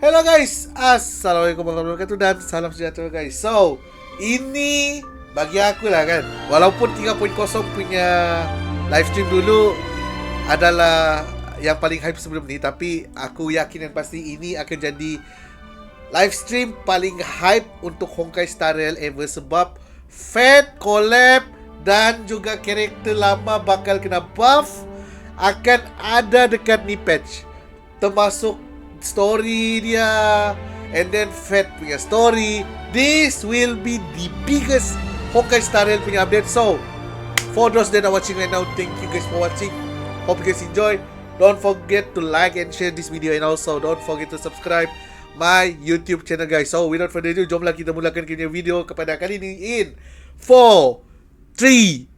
Hello guys, Assalamualaikum warahmatullahi wabarakatuh dan salam sejahtera guys. So, ini bagi aku lah kan, walaupun 3.0 punya live stream dulu adalah yang paling hype sebelum ni, tapi aku yakin dan pasti ini akan jadi live stream paling hype untuk Honkai Star Rail ever. Sebab Fat, collab dan juga karakter lama bakal kena buff akan ada dekat ni patch, termasuk story dia, and then Fat punya story. This will be the biggest Honkai Star Rail punya update. So, for those that are watching right now, thank you guys for watching. Hope you guys enjoy. Don't forget to like and share this video, and also don't forget to subscribe my YouTube channel guys. So, without further ado, jomlah kita mulakan kita video kepada kali ini in 4, 3,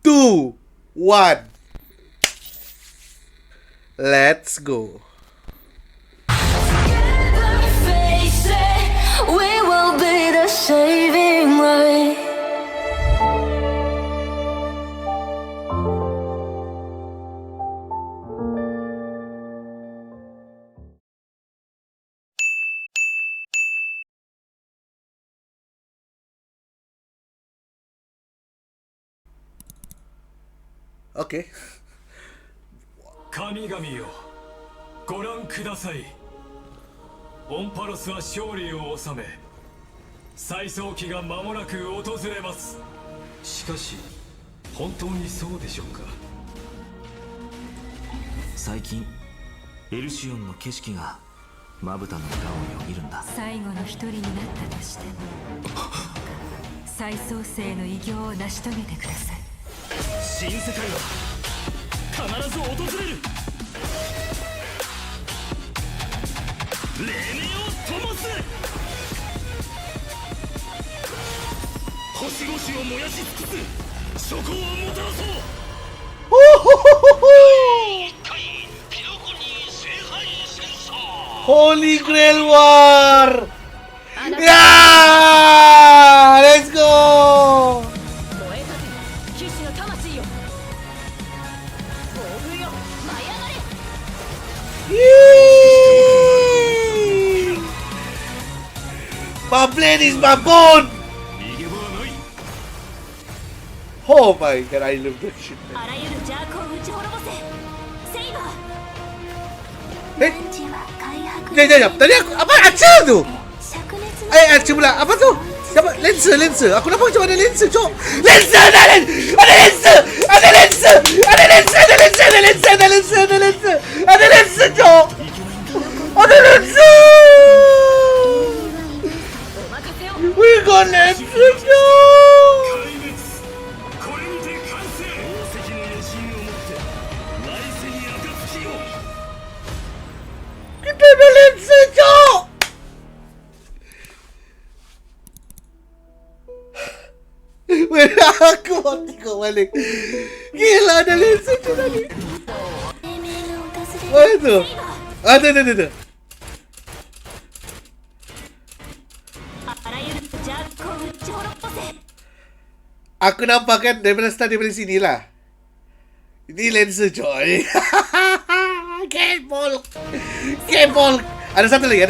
2, 1. Let's go. We will be the saving light. Okay. 神々よ、ご覧ください。オンパロスは勝利を収め、再創期が間もなく訪れます。しかし、本当にそうでしょうか。最近エルシオンの景色がまぶたの裏をよぎるんだ。最後の一人になったとして再創生の偉業を成し遂げてください。新世界は必ず訪れる。黎明を灯す。星々を燃やし尽くす。諸行をもたらそう。Holy Grail War! Yeah! Let's go! Yee! My blade is my bone! Oh my god, I love that shit, man. Jap. Tadi aku apa Archer tu? Archer pula. Apa tu? Siapa? Lancer. Aku nampak macam ada Lancer, cok. Lancer. Ada Lancer, cok. Ada Lancer. We got Lancer, cok. Kita ada Lancer, cok. Aku mau tengok balik. Gila, ada Lancer tu tadi. Mana tu? Ada. Aku nampak kan daripada start daripada sini lah. Ini Lancer, coy. Game-ball. Ada satu lagi.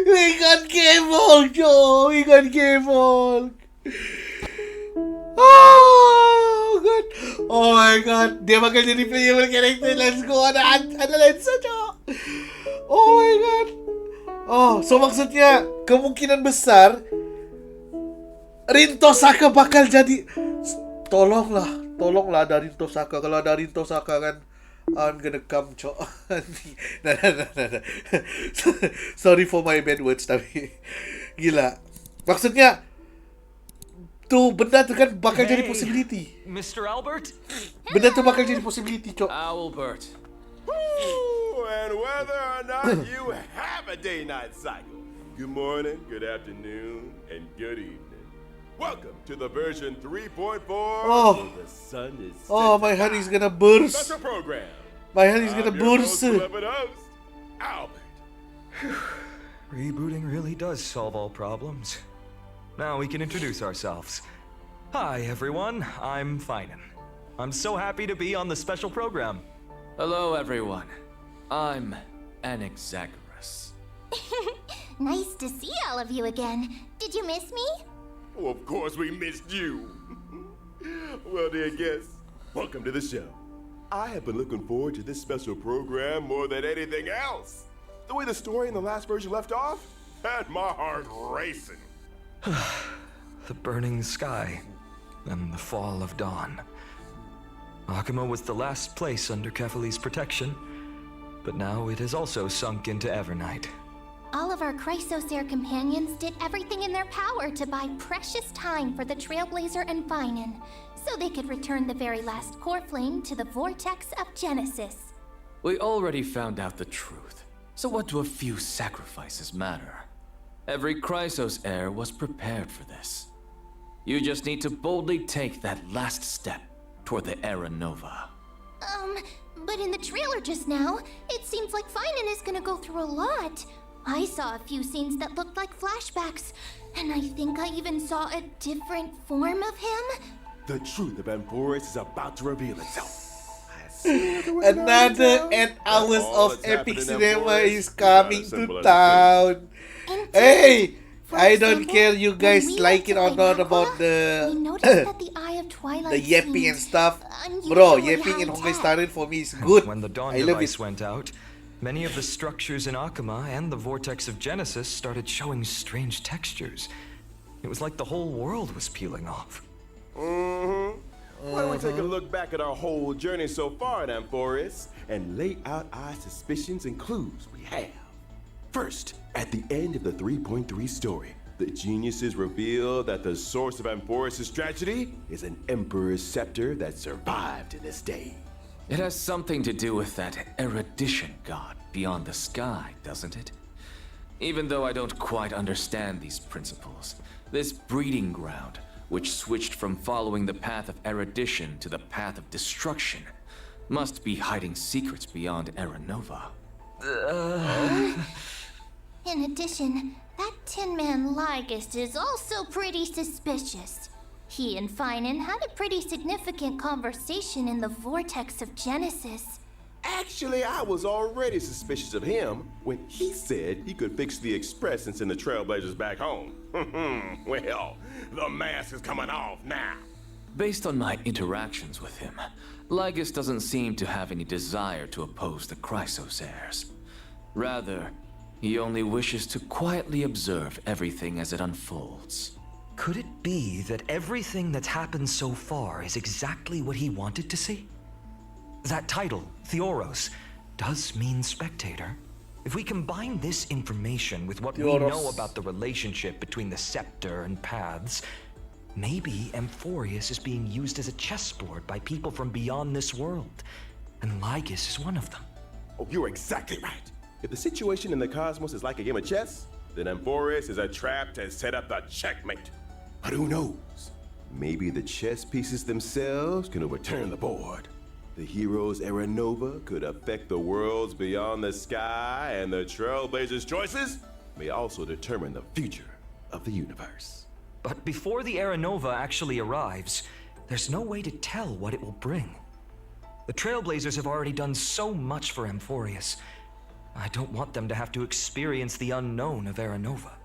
We got game-ball, Joe. Oh my god. Dia bakal jadi playable character. Let's go. Ada Lancer, Joe. Oh my god. Oh, so maksudnya kemungkinan besar Rinto Saka bakal jadi. Tolonglah ada Rinto Saka. Kalau ada Rinto Saka kan, I'm gonna come, cok. Nah. Sorry for my bad words, tapi gila. Maksudnya tu benda tu kan bakal jadi possibility. Mr. Albert? Benda tu bakal jadi possibility, cok. Albert. And whether or not you have a day-night cycle, good morning, good afternoon, and good evening. Welcome to the version 3.4 Oh. where the sun is Oh, my heart is gonna burst. Special program. My heart is gonna I'm your most burst. beloved host, Albert. Rebooting really does solve all problems. Now we can introduce ourselves. Hi everyone, I'm phainon. I'm so happy to be on the special program. Hello, everyone. I'm Anaxagoras. Nice to see all of you again. Did you miss me? Oh, of course we missed you. Well, dear guests, welcome to the show. I have been looking forward to this special program more than anything else. The way the story in the last version left off had my heart racing. The burning sky and the fall of dawn. Akuma was the last place under Kefali's protection, but now it has also sunk into Evernight. All of our Chrysosaur companions did everything in their power to buy precious time for the Trailblazer and phainon, so they could return the very last core flame to the vortex of Genesis. We already found out the truth, so what do a few sacrifices matter? Every Chrysos heir was prepared for this. You just need to boldly take that last step toward the Era Nova. But in the trailer just now, it seems like phainon is gonna go through a lot. I saw a few scenes that looked like flashbacks, and I think I even saw a different form of him. The truth of Amphoris is about to reveal itself. Another 8 hours of epic cinema is coming to town. Hey! I don't care you guys like it or not about the the yapping and stuff. Bro, yapping in Honkai Star Rail for me is good. When the Dawn I love device it. went out, many of the structures in Akuma and the vortex of Genesis started showing strange textures. It was like the whole world was peeling off. Why don't we take a look back at our whole journey so far in Amphoris and lay out our suspicions and clues we have. First, at the end of the 3.3 story, the geniuses reveal that the source of Amphoris' tragedy is an Emperor's scepter that survived to this day. It has something to do with that erudition god beyond the sky, doesn't it? Even though I don't quite understand these principles, this breeding ground, which switched from following the path of erudition to the path of destruction, must be hiding secrets beyond Era Nova. In addition, that Tin Man Ligust is also pretty suspicious. He and phainon had a pretty significant conversation in the vortex of Genesis. Actually, I was already suspicious of him when he said he could fix the Express and send the Trailblazers back home. Well, the mask is coming off now. Based on my interactions with him, Ligust doesn't seem to have any desire to oppose the Chrysos heirs. Rather, he only wishes to quietly observe everything as it unfolds. Could it be that everything that's happened so far is exactly what he wanted to see? That title, Theoros, does mean spectator. If we combine this information with what we know about the relationship between the scepter and paths, maybe Amphoris is being used as a chessboard by people from beyond this world, and Ligust is one of them. Oh, you're exactly right. If the situation in the cosmos is like a game of chess, then Amphoris is a trap to set up the checkmate. But who knows? Maybe the chess pieces themselves can overturn the board. The hero's Era Nova could affect the worlds beyond the sky, and the Trailblazers' choices may also determine the future of the universe. But before the Era Nova actually arrives, there's no way to tell what it will bring. The Trailblazers have already done so much for Amphoris. I don't want them to have to experience the unknown of Era Nova.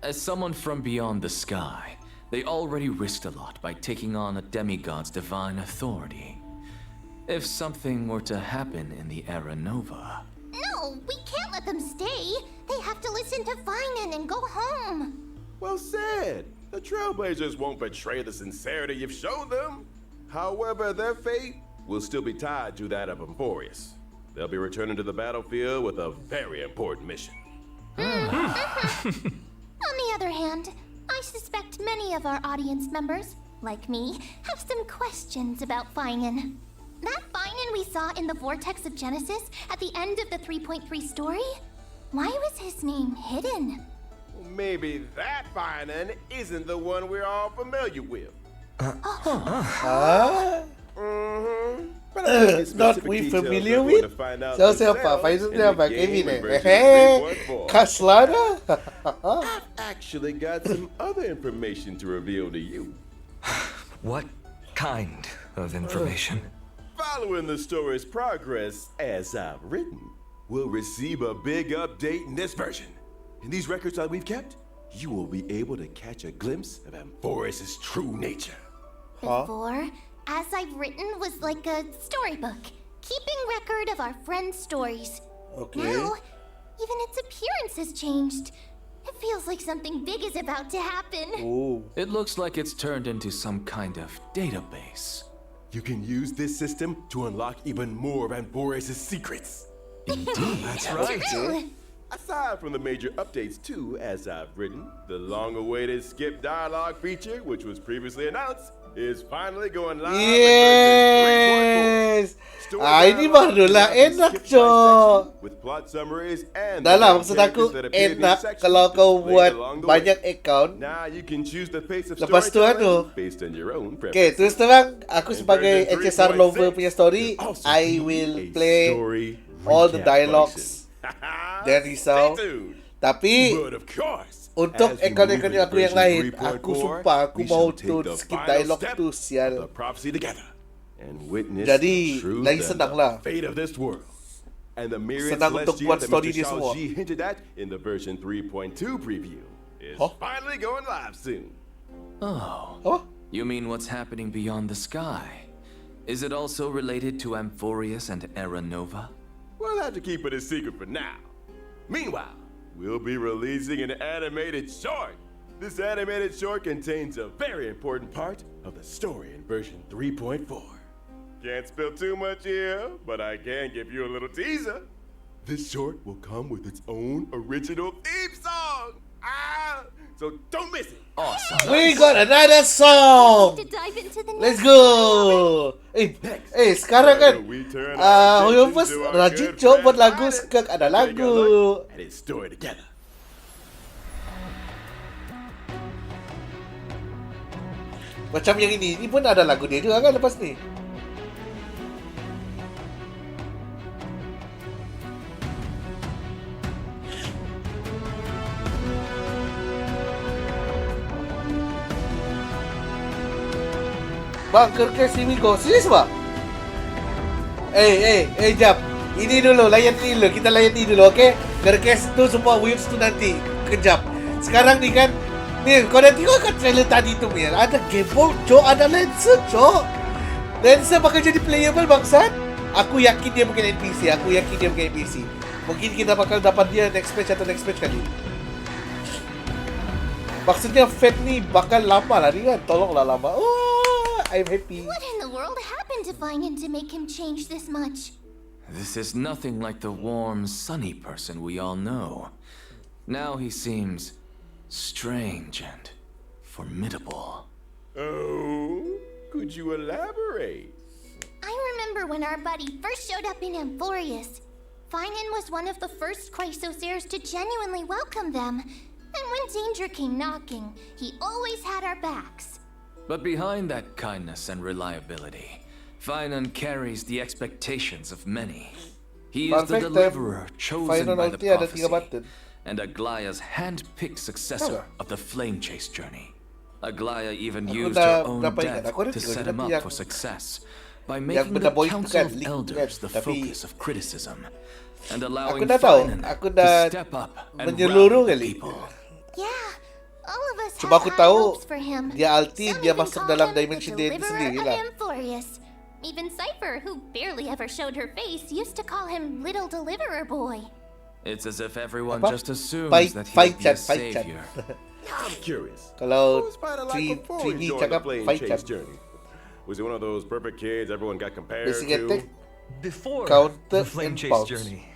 As someone from beyond the sky, they already risked a lot by taking on a demigod's divine authority. If something were to happen in the Era Nova... No, we can't let them stay. They have to listen to phainon and go home. Well said. The Trailblazers won't betray the sincerity you've shown them. However, their fate will still be tied to that of Amphoris. They'll be returning to the battlefield with a very important mission. On the other hand, I suspect many of our audience members, like me, have some questions about phainon. That phainon we saw in the Vortex of Genesis at the end of the 3.3 story? Why was his name hidden? Well, maybe that phainon isn't the one we're all familiar with. But I think it's Not specific we details familiar we're going with? to find out So siapa? themselves Phainon in dia the bang game Kevin in eh. version 3.4. Kaslana. I've actually got some other information to reveal to you. What kind of information? Following the story's progress as I've written, we'll receive a big update in this version. In these records that we've kept, you will be able to catch a glimpse of Amphoris's true nature. Before, as I've written was like a storybook, keeping record of our friends' stories. Okay. Now, even its appearance has changed. It feels like something big is about to happen. Oh. It looks like it's turned into some kind of database. You can use this system to unlock even more of Amphoris's secrets. Indeed. That's right. True. Aside from the major updates too, as I've written, the long-awaited skip dialogue feature, which was previously announced, is finally going live. Yes. Ini barulah enak, Cok. With plot summaries and Dah lah, maksud aku enak kalau kau buat banyak account. Now you can choose the pace of Lepas tu storytelling based on your own Okay, preferences. terus terang, aku sebagai HSR lover punya story, I will play all the dialogues. Jangan risau. Tapi untuk account-account aku yang lain, aku sumpah aku mau tu skip dialog tu sial. Jadi lagi senang lah. And the myriad Senang untuk celestial buat that story Mr. dia Shao semua. Ji hinted at in the version 3.2 preview is finally going live soon. Oh. Apa? You mean what's happening beyond the sky? Is it also related to Amphorius and Era Nova? We'll have to keep it a secret for now. Meanwhile, we'll be releasing an animated short. This animated short contains a very important part of the story in version 3.4. Can't spill too much here, but I can give you a little teaser. This short will come with its own original theme song. So don't miss it. Awesome. We got another song. To dive into the Let's next go. Sekarang kan Webcam rajin Cok buat lagu, skak ada lagu. And its story together. Macam yang ini pun ada lagu dia juga kan lepas ni. Bang, kerkes ni Miko. Serius bang? Jap. Ini dulu, layan ni dulu. Kita layan ni dulu, okey? Kerkes tu semua waves tu nanti. Kejap. Sekarang ni kan, ni kau dah tengok kat trailer tadi tu, Mir. Ada gameball, Cok. Ada Lancer, Cok. Lancer bakal jadi playable, bangsat. Aku yakin dia bukan NPC. Mungkin kita bakal dapat dia next patch atau next patch kali. Maksudnya Fate ni bakal lama lah ni kan. Tolonglah lama. I'm happy. What in the world happened to phainon to make him change this much? This is nothing like the warm, sunny person we all know. Now he seems strange and formidable. Oh, could you elaborate? I remember when our buddy first showed up in Amphorius. phainon was one of the first Chrysosairs to genuinely welcome them. And when danger came knocking, he always had our backs. But behind that kindness and reliability, phainon carries the expectations of many. He is the deliverer chosen by the prophecy, and Aglaya's hand-picked successor of the flame chase journey. Aglaya even used her own death to set him up for success by making the Council of Elders the focus of criticism, and allowing phainon to step up and rally the people. Yeah, all of us Cuma had aku high tahu hopes for him. dia ulti, Some dia even masuk called dalam him the dimension dia deliverer sendiri of lah. Amphorius. Even Cypher, who barely ever showed her face, used to call him Little Deliverer Boy. It's as if everyone Apa? just assumes Fight- that he'll fight be a chat, fight chat. savior. I'm curious. Kalau What was Spider like before he 3D joined the cakap plane fight chase chat. journey? Was he one of those perfect kids everyone got compared Basic to? attack. Before Counter the flame and chase bounce. journey,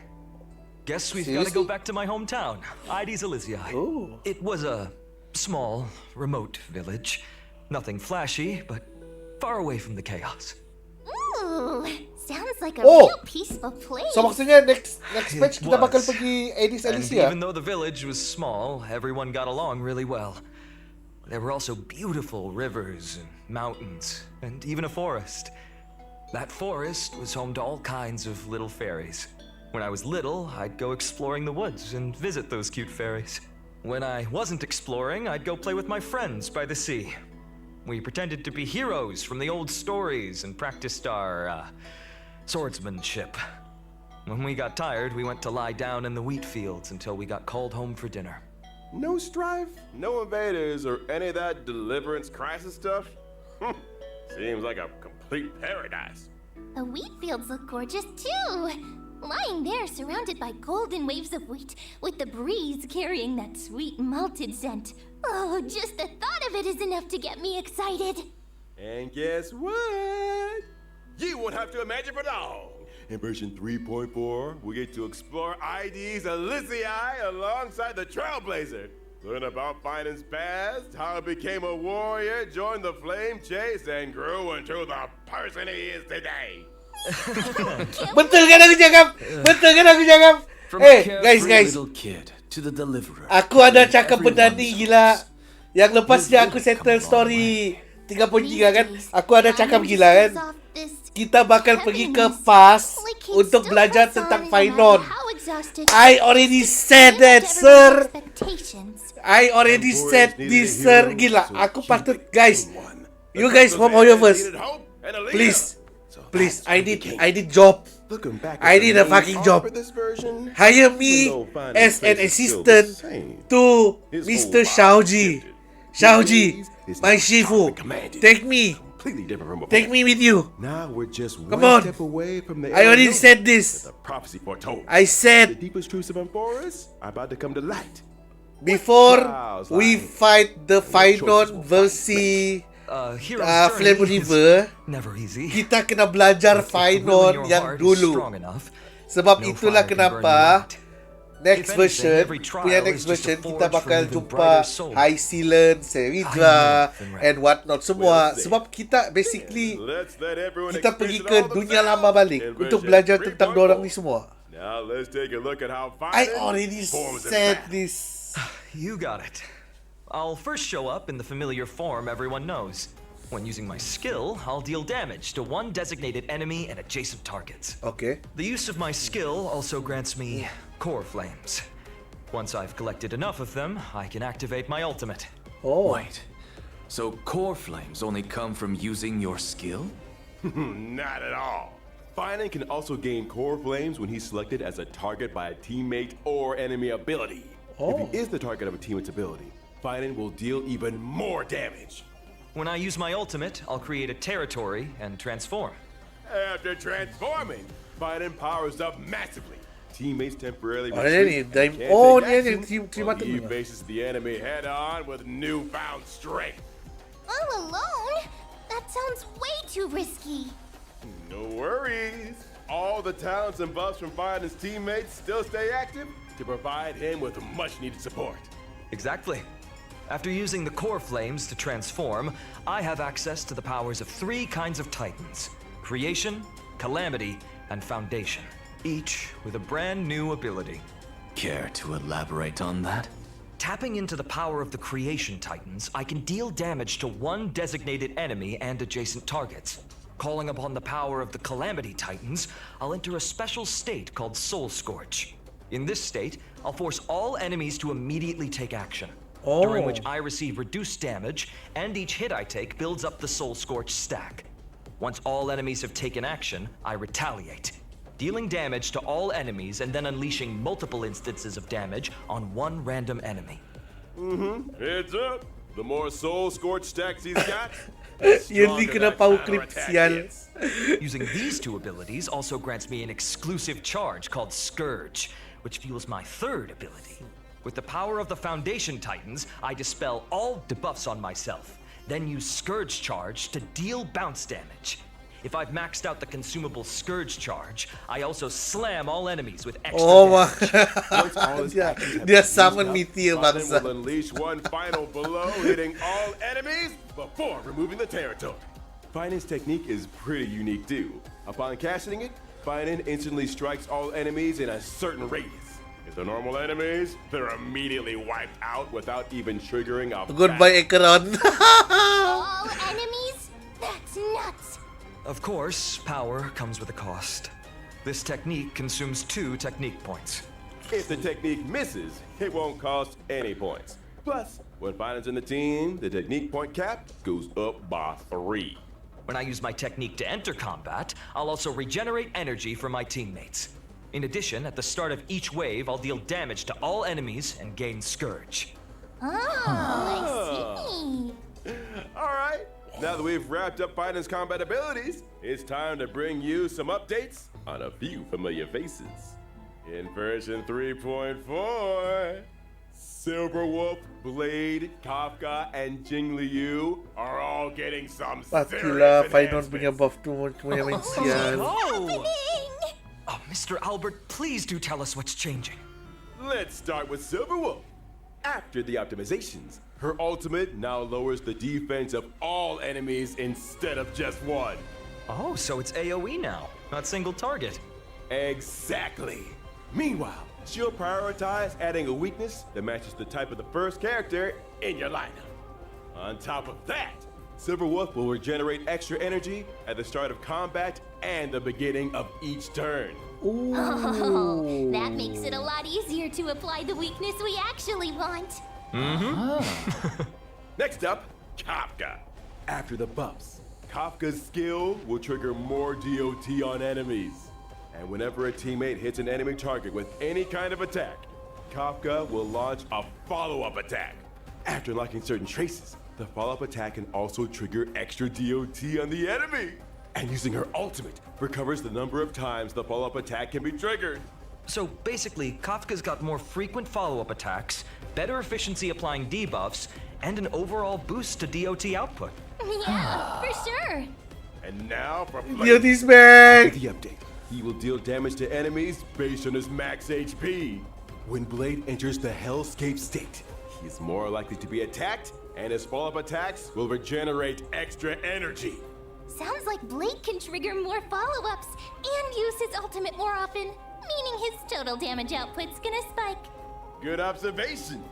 guess we've got to Seriously? go back to my hometown, Zealous. Oh. It was a small, remote village. Nothing flashy, but far away from the chaos. Ooh, sounds like a Oh! real peaceful place. So maksudnya next patch It kita bakal was. pergi Addis And Alicia. even though the village was small, everyone got along really well. There were also beautiful rivers and mountains, and even a forest. That forest was home to all kinds of little fairies. When I was little, I'd go exploring the woods and visit those cute fairies. When I wasn't exploring, I'd go play with my friends by the sea. We pretended to be heroes from the old stories and practiced our, swordsmanship. When we got tired, we went to lie down in the wheat fields until we got called home for dinner. No strife, no invaders, or any of that deliverance crisis stuff? Seems like a complete paradise. The wheat fields look gorgeous too. Lying there surrounded by golden waves of wheat, with the breeze carrying that sweet malted scent. Oh, just the thought of it is enough to get me excited. And guess what? You won't have to imagine for long. In version 3.4, we get to explore ID's Elysium alongside the Trailblazer. Learn about Phainin's past, how he became a warrior, joined the flame chase, and grew into the person he is today. Betul kan aku cakap? Betul kan aku cakap? From a Guys, carefree little kid to the deliverer. aku ada cakap benda everyone's ni gila. Yang lepas This ni will aku come settle a long story way. 3.3 kan? Aku ada cakap gila kan? Kita bakal pergi ke past untuk belajar tentang phainon. I already said that, sir. I already said this, sir. Gila, aku patut, guys. You guys from Hoyoverse, please, I need job. I need a fucking job. Hire me as an assistant to Mr. Shaoji. Shaoji, my Shifu, take me with you. Now we're just Come one on. step away from the I already said this. the prophecy foretold. I The said deepest truths of Forest are about to come to light. before we fight the phainon versi Hero's Flame journey is River, never easy. kita kena belajar If the will in phainon your yang heart is dulu. strong enough, Sebab no itulah fire can burn you kenapa out. next If anything, version, every trial punya is next just a version kita forge for bakal an even jumpa brighter soul. Hasil, Seridra and whatnot semua. Well, Sebab kita basically Let's let everyone kita pergi experience ke all dunia themselves lama balik in untuk version belajar tentang 3.4. dorang ni semua. Now let's take a look at how I Phainon already forms its said path. this. You got it. I'll first show up in the familiar form everyone knows. When using my skill, I'll deal damage to one designated enemy and adjacent targets. Okay. The use of my skill also grants me core flames. Once I've collected enough of them, I can activate my ultimate. Oh. Wait, so core flames only come from using your skill? Not at all. Phainon can also gain core flames when he's selected as a target by a teammate or enemy ability. If he is the target of a teammate's ability, Phainon will deal even more damage. When I use my ultimate, I'll create a territory and transform. After transforming, Phainon powers up massively. Teammates temporarily Oh, ini retreat and time- can't oh, take ini action, tim while mata he dulu. faces the enemy head-on with newfound strength. All alone? That sounds way too risky. No worries. All the talents and buffs from Phainon's teammates still stay active to provide him with much-needed support. Exactly. After using the core flames to transform, I have access to the powers of 3 kinds of titans: Creation, Calamity, and Foundation, each with a brand new ability. Care to elaborate on that? Tapping into the power of the Creation Titans, I can deal damage to one designated enemy and adjacent targets. Calling upon the power of the Calamity Titans, I'll enter a special state called Soul Scorch. In this state, I'll force all enemies to immediately take action, during which I receive reduced damage, and each hit I take builds up the Soul Scorch stack. Once all enemies have taken action, I retaliate, dealing damage to all enemies and then unleashing multiple instances of damage on one random enemy. Heads up. The more soul scorch stacks he's got, Yang ni kena power creep sial. Using these 2 abilities also grants me an exclusive charge called Scourge, which fuels my 3rd ability. With the power of the Foundation Titans, I dispel all debuffs on myself, then use Scourge Charge to deal bounce damage. If I've maxed out the consumable Scourge Charge, I also slam all enemies with extra Oh, damage. once all his dia, actions have dia been summon used up, meteor Phainon bangsa. will unleash one final blow, hitting all enemies before removing the territory. Phainon's technique is pretty unique too. Upon casting it, Phainon instantly strikes all enemies in a certain radius. If they're normal enemies, they're immediately wiped out without even triggering a Goodbye Ekron. All enemies? That's nuts. Of course, power comes with a cost. This technique consumes 2 technique points. If the technique misses, it won't cost any points. Plus, when Phainon in the team, the technique point cap goes up by 3. When I use my technique to enter combat, I'll also regenerate energy for my teammates. In addition, at the start of each wave, I'll deal damage to all enemies and gain Scourge. I see. Alright, now that we've wrapped up Phainon's combat abilities, it's time to bring you some updates on a few familiar faces. In version 3.4, Silverwolf, Blade, Kafka, and Jingliu are all getting some Pastilah serious Phainon punya enhancements. buff tu punya main sial. Oh, Mr. Albert, please do tell us what's changing. Let's start with Silverwolf. After the optimizations, her ultimate now lowers the defense of all enemies instead of just one. Oh, so it's AoE now, not single target. Exactly. Meanwhile, she'll prioritize adding a weakness that matches the type of the first character in your lineup. On top of that, Silverwolf will regenerate extra energy at the start of combat and the beginning of each turn. Oh, that makes it a lot easier to apply the weakness we actually want. Next up, Kafka. After the buffs, Kafka's skill will trigger more DOT on enemies. And whenever a teammate hits an enemy target with any kind of attack, Kafka will launch a follow-up attack. After unlocking certain traces, the follow-up attack can also trigger extra DOT on the enemy. And using her ultimate recovers the number of times the follow-up attack can be triggered. So basically, Kafka's got more frequent follow-up attacks, better efficiency applying debuffs, and an overall boost to DOT output. Yeah, for sure. And now for DOT's back! the update. He will deal damage to enemies based on his max HP. When Blade enters the Hellscape state, he is more likely to be attacked, and his follow-up attacks will regenerate extra energy. Sounds like Blade can trigger more follow-ups and use his ultimate more often, meaning his total damage output's gonna spike. Good observation.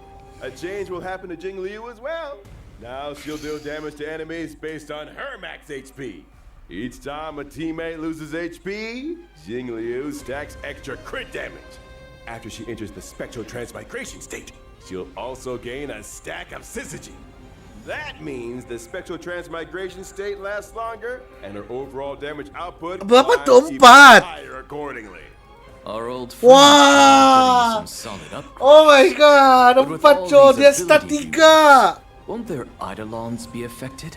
A change will happen to Jingliu as well. Now she'll deal damage to enemies based on her max HP. Each time a teammate loses HP, Jingliu stacks extra crit damage. After she enters the spectral transmigration state, she'll also gain a stack of syzygy. That means the spectral transmigration state lasts longer, and her overall damage output Berapa tu? climbs even 4? higher accordingly. Our old friend Wah! putting some solid upgrades. Oh my god, But with 4 all coy, these dia stat ability 3. Won't their eidolons be affected?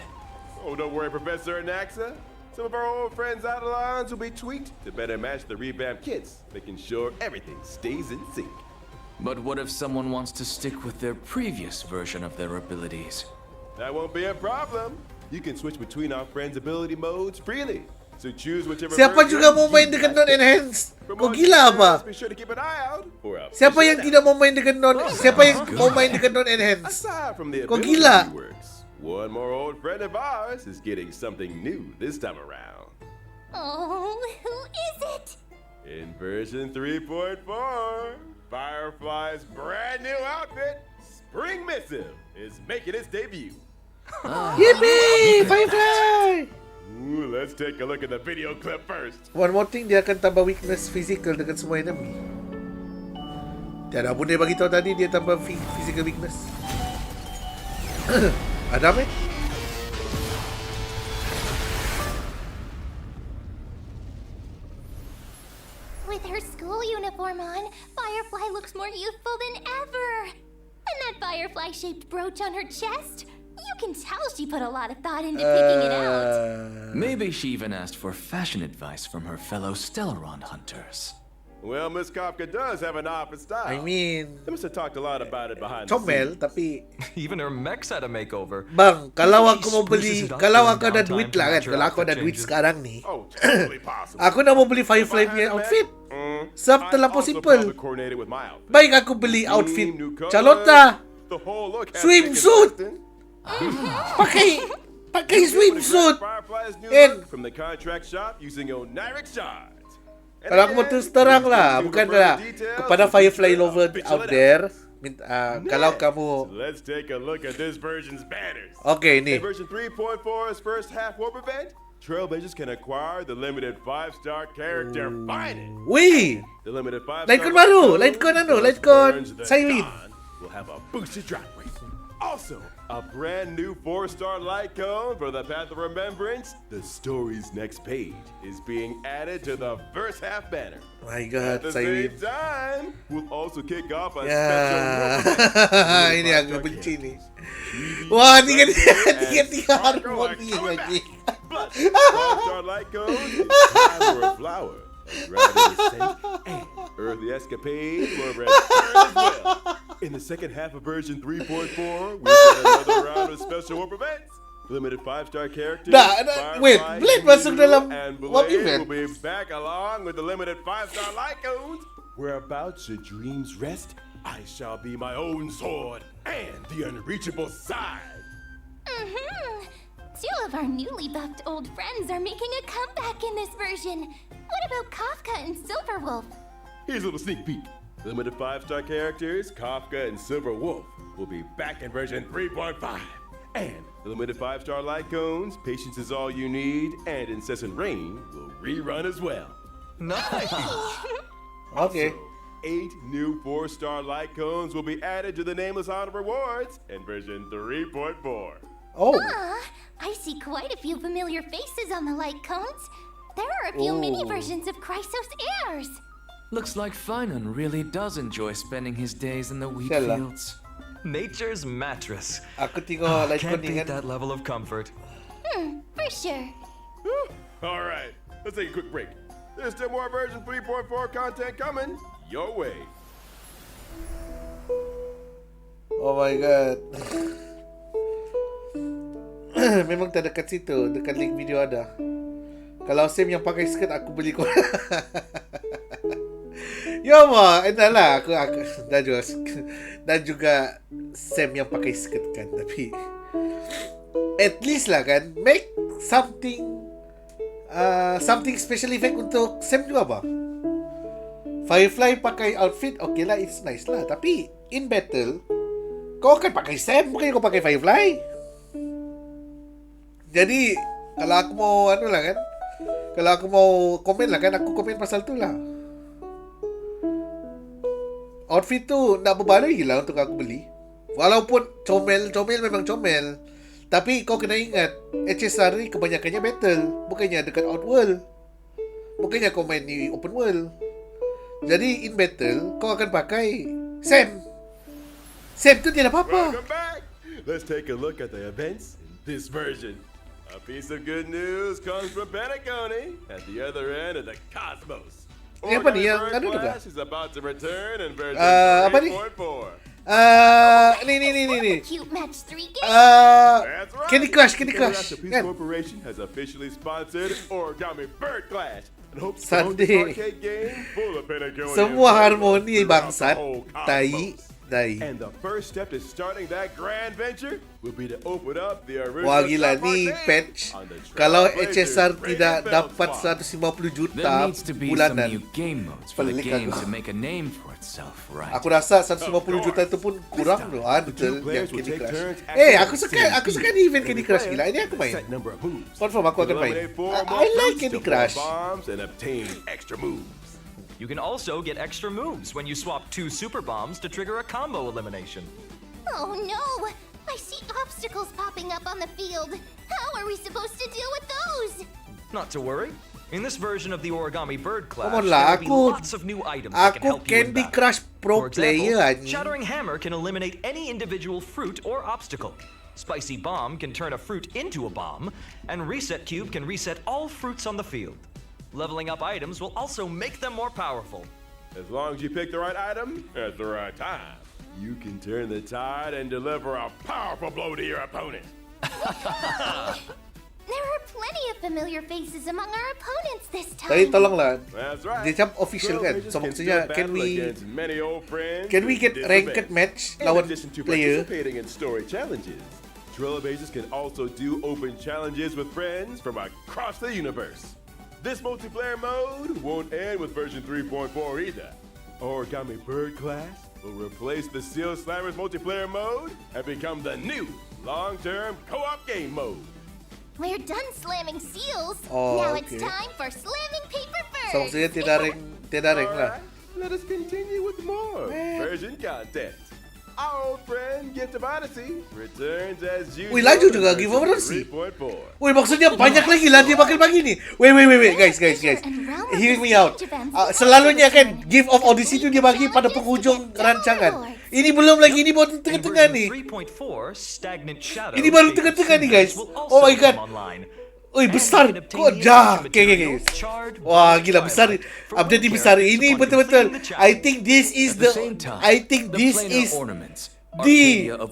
Oh, don't worry, Professor Anaxa. Some of our old friends' Adalons will be tweaked to better match the revamped kits, making sure everything stays in sync. But what if someone wants to stick with their previous version of their abilities? That won't be a problem. You can switch between our friends' ability modes freely. So choose whichever Siapa version juga mau main you dengan like. non-enhanced? For Kau more gila details, apa? Be sure to keep an eye out for our Siapa official yang tidak mau main dengan Siapa yang mau main dengan non-enhanced? Aside from the Kau ability gila? reworks, one more old friend of ours is getting something new this time around. Oh, who is it? In version 3.4, Firefly's brand new outfit, Spring Missive, is making its debut. Yippee! Firefly! Ooh, let's take a look at the video clip first. One more thing, dia akan tambah weakness physical dengan semua enemy. Tiada pun dia bagi tahu tadi dia tambah physical weakness. Ada apa? With her school uniform on, Firefly looks more youthful than ever. And that firefly-shaped brooch on her chest, you can tell she put a lot of thought into picking it out. Maybe she even asked for fashion advice from her fellow Stellaron hunters. Well, Miss Kafka does have an eye for style. I mean, They must have talked a lot about it behind the comel, scenes. tapi Even her mechs had a makeover. bang, kalau aku mau Spruces beli, it up kalau during aku ada downtime duit to lah kan, match her kalau aku ada outfit duit changes. sekarang ni, Oh, totally possible. aku nak mau beli Firefly punya outfit. Sebab I terlampau also simple. probably coordinated with my outfit. Baik aku beli outfit New colors, Charlotta, the whole look has swimsuit. been pakai swimsuit. Firefly's new And- look from the contract shop using Oniric shards. And Kalau aku mau then, terus terang let's lah, get to bukan the lah further details kepada of Firefly the lover official out there. announcement. Kalau Next, kamu, let's take a look at this version's banners. okay In ni, version 3.4's first half warp event, Trailblazers can acquire the limited 5-star character phainon. Wih, The limited 5-star Lightcon baru, Lightcon burns the Seiren. dawn will have a boosted drop rate. Also, a brand new 4-star light cone for the Path of Remembrance. The story's next page is being added to the first half banner. My At God, the Seiren. same time, we'll also kick off a Ya, special ini aku benci nih. Wah, tiga harmoni lagi. Plus, 5-star light cone is flower of flower, a grounded ascent, and earthly escapade will return as well. In the second half of version 3.4, we've got another round of special warp events. Limited 5-star characters. Wait, Blade masuk dalam and warp Blade event. will be back along with the limited 5-star light cones. Whereabouts your dreams rest, I shall be my own sword and the unreachable side. Two of our newly buffed old friends are making a comeback in this version. What about Kafka and Silverwolf? Here's a little sneak peek. Limited 5-star characters, Kafka and Silver Wolf, will be back in version 3.5. And the limited 5-star light cones, Patience is All You Need, and Incessant Rain will rerun as well. Nice. Okay. 8 new 4-star light cones will be added to the Nameless Honor Rewards in version 3.4. Oh, I see quite a few familiar faces on the light cones. There are a few mini versions of Chrysos heirs. Looks like Phainon really does enjoy spending his days in the wheat Sialah. fields. Nature's mattress. aku tengok Lightcon Can't ni beat kan. that level of comfort. For sure. All right, let's take a quick break. There's still more version 3.4 content coming your way. Oh my God. Memang tak dekat situ, dekat link video ada. Kalau Sam yang pakai skirt aku beli kau. Ya ma, entahlah aku dan juga Sam yang pakai skirt kan, tapi at least lah kan, make something special effect untuk Sam juga apa. Firefly pakai outfit, okay lah, it's nice lah, tapi in battle kau akan pakai Sam, bukan kau pakai Firefly. Jadi kalau aku mau kalau aku mau komen lah kan, aku komen pasal tu lah. Outfit tu nak berbaloi lah untuk aku beli. Walaupun comel memang comel. Tapi kau kena ingat, HSR ni kebanyakannya battle, bukannya dekat Outworld. Bukannya kau main di open world. Jadi in battle kau akan pakai Sam. Sam tu tiada apa-apa. Welcome back. Let's take a look at the events in this version. A piece of good news comes from Pentaconi at the other end of the cosmos. Ni apa ni yang Organ anu tu Bird ke? Clash is about to return in version Apa ni? 3.4. Ni. Cute match 3 game. That's right. Candy Crush Interactive Peace kan? Corporation has officially sponsored Origami Bird Clash and hopes to Sunday. promote this arcade game full of Pentaconi. Semua harmoni bangsat, tai. And the first step to starting that grand venture will be to open up the original Wah gila shop ni arcade patch. on the Kalau Trailblazers HSR Raven tidak Belt dapat Spot. 150 juta There needs to be some bulanan. new game modes for the Pelik game aku. to make a name for itself, right? Aku rasa 150 juta itu pun kurang loh betul yang Candy Crush. Aku suka ni event Candy Crush gila. Ini aku main. Set number of moves. Confirm aku akan main. Eliminate 4 I like monsters Candy to blow Crush. bombs and obtain extra moves. You can also get extra moves when you swap 2 super bombs to trigger a combo elimination. Oh no! I see obstacles popping up on the field. How are we supposed to deal with those? Not to worry. In this version of the Origami Bird Clash, Come on there lah, will be aku- lots of new items that can Aku help you in Candy battle. Crush pro For example, player anjing. Shattering Hammer can eliminate any individual fruit or obstacle. Spicy Bomb can turn a fruit into a bomb, and Reset Cube can reset all fruits on the field. Leveling up items will also make them more powerful. As long as you pick the right item at the right time, you can turn the tide and deliver a powerful blow to your opponent. There are plenty of familiar faces among our opponents this Tapi time. tolonglah. That's right. Dia macam official kan. Trailblazers So can maksudnya still can battle we against many old friends can we in get this ranked event. match In lawan addition to player? participating in story challenges, Trailblazers can also do open challenges with friends from across the universe. This multiplayer mode won't end with version 3.4 either. Origami Bird Clash will replace the Seal Slammers multiplayer mode and become the new long-term co-op game mode. We're done slamming seals. Oh, Now it's okay. time for slamming paper So birds. maksudnya tiada ring lah. Alright, let us continue with more version content. Our old friend Gift of Odyssey returns as usual. Wih, laju juga Gift of Odyssey. 3.4. Wih, maksudnya banyak lagi lah dia bakal bagi ni. Wait, guys. Hear me out. Selalunya kan Gift of Odyssey tu dia bagi pada penghujung rancangan. Ini belum lagi, ini baru tengah-tengah ni. Ini baru tengah-tengah ni, guys. Oh my god. Oi, besar. Kok dah. Okay. Wah, gila besar. Update ni besar. Ini betul-betul. I think this is the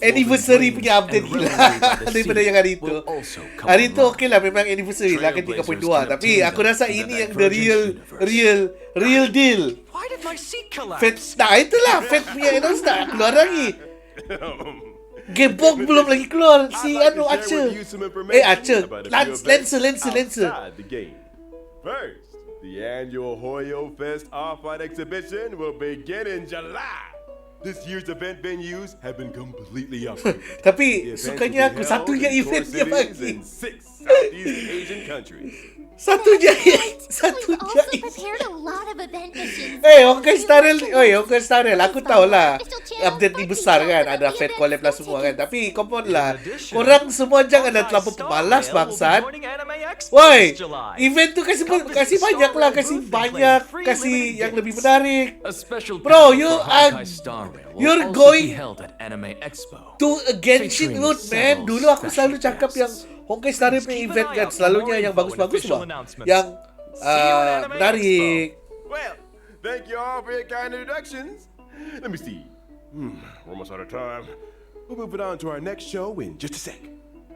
anniversary punya update gila. Daripada yang hari itu. Hari itu okey lah, memang anniversary lah kan 3.2. Tapi aku rasa ini yang the real deal. Nah itulah Fate punya announce tak keluar lagi. Gamebog belum lagi keluar. Si Archer. Archer. Lancer. The game. First, the annual Hoyo Fest Off-White exhibition will begin in July. This year's event venues have been completely upgraded. Tapi sukanya aku satunya event dia bagi. In 6 Southeast Asian countries. Satunya We've also prepared a lot of event missions. Honkai Star Rail. Aku tahulah update ni besar kan. Ada Fate collab lah semua kan. Tapi come on lah. Korang semua jangan terlalu pemalas bangsat. Woi, event tu kasih banyak lah. Kasih yang lebih menarik. Bro, you're going to a Genshin route, man. Dulu aku selalu cakap yang Honkai Star Rail punya event kan selalunya yang bagus-bagus lah. Yang menarik. Well, thank you all for your kind introductions. Let me see. We're almost out of time. We'll move it on to our next show in just a sec.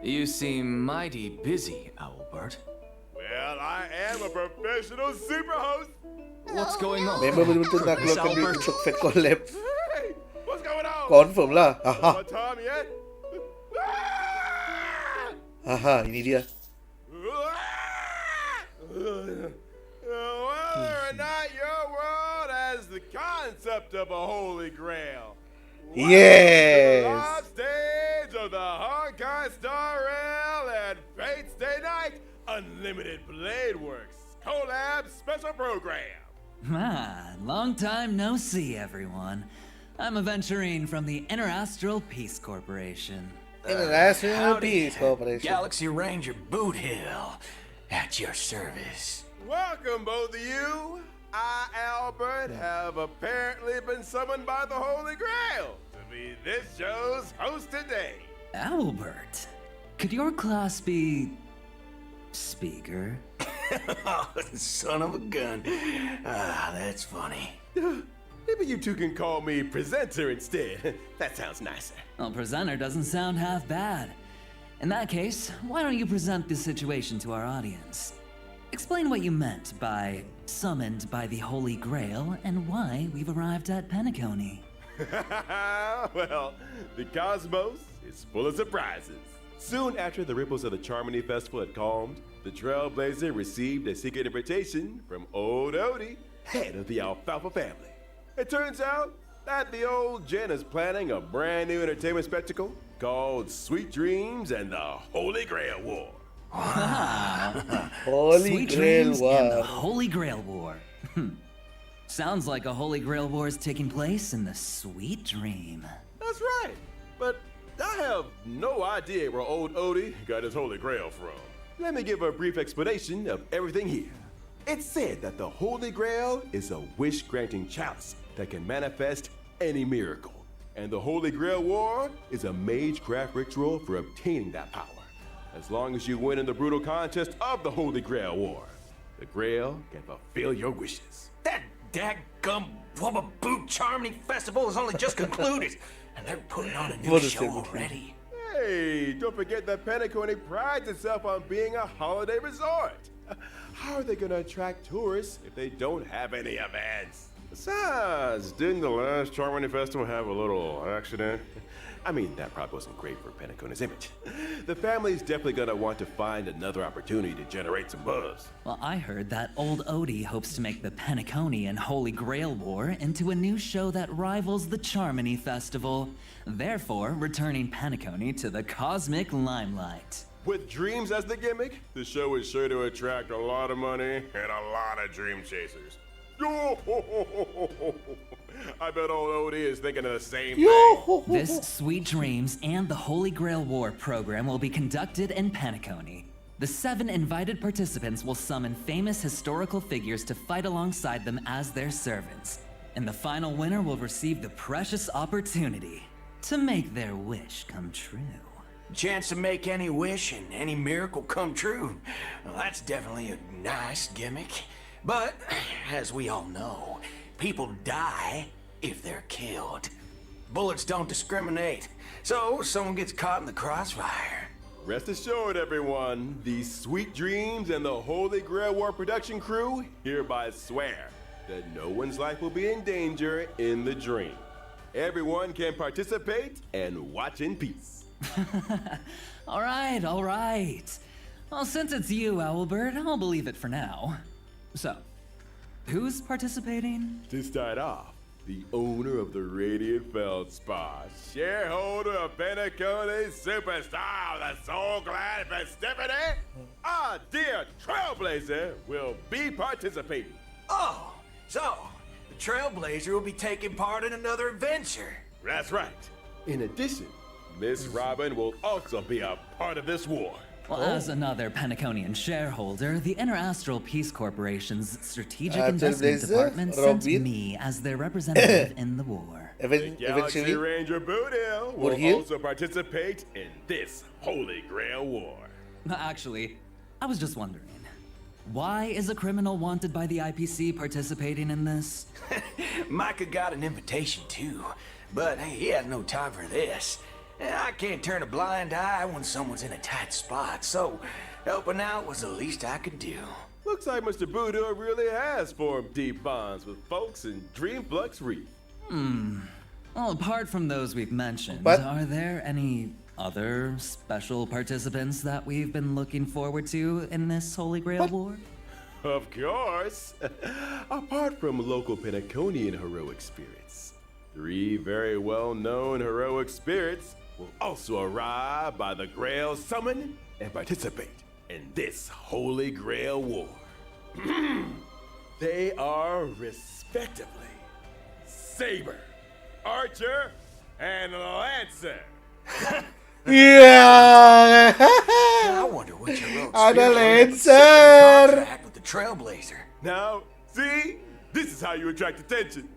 You seem mighty busy, Owlbert. Well, I am a professional super host. What's going on? Memang betul-betul nak keluarkan duit untuk Fate collab. Hey, what's going on? Confirm lah. My time yet? Ini dia. Whether or not your world has the concept of a holy grail. Yes. Live stage of the Honkai Star Rail and Fate's Day Night Unlimited Blade Works collab special program. Long time no see, everyone. I'm aventurine from the Interastral Peace Corporation. International Peace Corporation. Galaxy Ranger Boot Hill, at your service. Welcome, both of you. I, Albert, have apparently been summoned by the Holy Grail to be this show's host today. Albert, could your class be... speaker? Son of a gun. That's funny. Maybe you two can call me presenter instead. That sounds nicer. Well, presenter doesn't sound half bad. In that case, why don't you present the situation to our audience? Explain what you meant by summoned by the Holy Grail and why we've arrived at Penacony. Well, the cosmos is full of surprises. Soon after the ripples of the Charmony Festival had calmed, the Trailblazer received a secret invitation from Old Odie, head of the Alfalfa family. It turns out that the old Jen is planning a brand new entertainment spectacle called Sweet Dreams and the Holy Grail War. Sweet Dreams and the Holy Grail War. Sounds like a Holy Grail War is taking place in the Sweet Dream. That's right, but I have no idea where old Odie got his Holy Grail from. Let me give a brief explanation of everything here. It's said that the Holy Grail is a wish-granting chalice that can manifest any miracle. And the Holy Grail War is a magecraft ritual for obtaining that power. As long as you win in the brutal contest of the Holy Grail War, the Grail can fulfill your wishes. That dadgum Wubba Boot Charmony Festival has only just concluded, and they're putting on a new show already. Hey, don't forget that Penacony prides itself on being a holiday resort. How are they going to attract tourists if they don't have any events? Besides, didn't the last Charmony Festival have a little accident? I mean, that probably wasn't great for Penacony's image. The family's definitely going to want to find another opportunity to generate some buzz. Well, I heard that old Odie hopes to make the Penacony and Holy Grail War into a new show that rivals the Charmony Festival, therefore returning Penacony to the cosmic limelight. With dreams as the gimmick, the show is sure to attract a lot of money and a lot of dream chasers. I bet old Odie is thinking of the same thing. This Sweet Dreams and the Holy Grail War program will be conducted in Penacony. The 7 invited participants will summon famous historical figures to fight alongside them as their servants. And the final winner will receive the precious opportunity to make their wish come true. Chance to make any wish and any miracle come true. Well, that's definitely a nice gimmick. But, as we all know, people die if they're killed. Bullets don't discriminate, so someone gets caught in the crossfire. Rest assured, everyone, the Sweet Dreams and the Holy Grail War production crew hereby swear that no one's life will be in danger in the dream. Everyone can participate and watch in peace. All right. Well, since it's you, Owlbird, I'll believe it for now. So, who's participating? To start off, the owner of the Radiant Feldspar, shareholder of Penacony's superstar, the Soul Glad Festivity, our dear Trailblazer will be participating. Oh, so the Trailblazer will be taking part in another adventure. That's right. In addition, Miss Robin will also be a part of this war. Well, as another Penaconian shareholder, the Interastral Peace Corporation's Strategic Investment Department sent me as their representative in the war. The Galaxy Ranger Boodle will also participate in this Holy Grail War. Actually, I was just wondering, why is a criminal wanted by the IPC participating in this? Micah got an invitation too, but he had no time for this. I can't turn a blind eye when someone's in a tight spot, so helping out was the least I could do. Looks like Mr. Boodle really has formed deep bonds with folks in Dreamflux Reef. Well, apart from those we've mentioned, are there any other special participants that we've been looking forward to in this Holy Grail War? Of course. Apart from local Penaconian heroic spirits, 3 very well-known heroic spirits will also arrive by the Grail Summon and participate in this Holy Grail War. They are respectively Saber, Archer, and Lancer. Yeah. I wonder which heroic Adalah contract with the Trailblazer. Now, see? This is how you attract attention.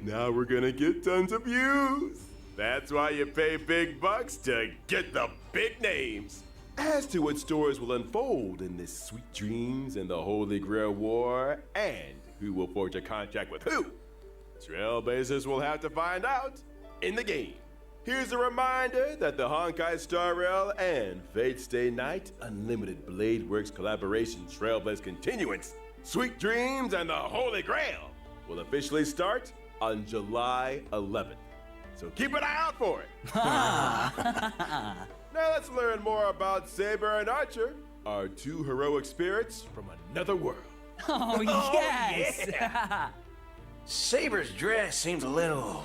Now we're gonna get tons of views. That's why you pay big bucks to get the big names. As to what stories will unfold in this Sweet Dreams and the Holy Grail War, and who will forge a contract with who, Trailblazers will have to find out in the game. Here's a reminder that the Honkai Star Rail and Fate Stay Night Unlimited Blade Works collaboration Trailblaze Continuance, Sweet Dreams and the Holy Grail will officially start on July 11th. So keep an eye out for it. Now let's learn more about Saber and Archer, our 2 heroic spirits from another world. Oh, yes! Yeah. Saber's dress seems a little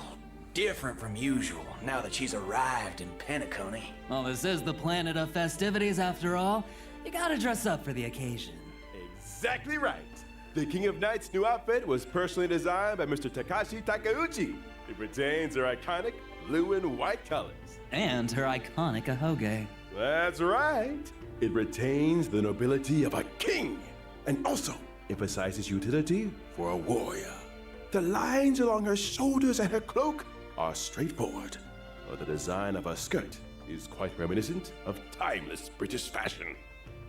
different from usual now that she's arrived in Penacony. Well, this is the planet of festivities after all. You gotta dress up for the occasion. Exactly right. The King of Night's new outfit was personally designed by Mr. Takashi Takeuchi. It retains her iconic blue and white colors. And her iconic ahoge. That's right. It retains the nobility of a king and also emphasizes utility for a warrior. The lines along her shoulders and her cloak are straightforward, while the design of her skirt is quite reminiscent of timeless British fashion.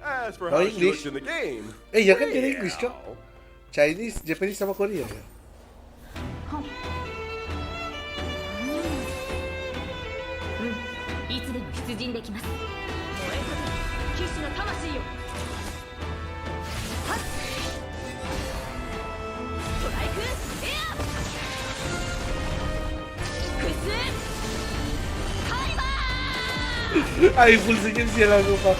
As for how she looks in the game, ya kan dia English, Cok. Chinese, Japanese sama Korea. いつでも出陣できます。燃えかける騎士の魂よ。はっ。ストライクエア。クス。カイバー。Ay, full senyum sih lagu Pak.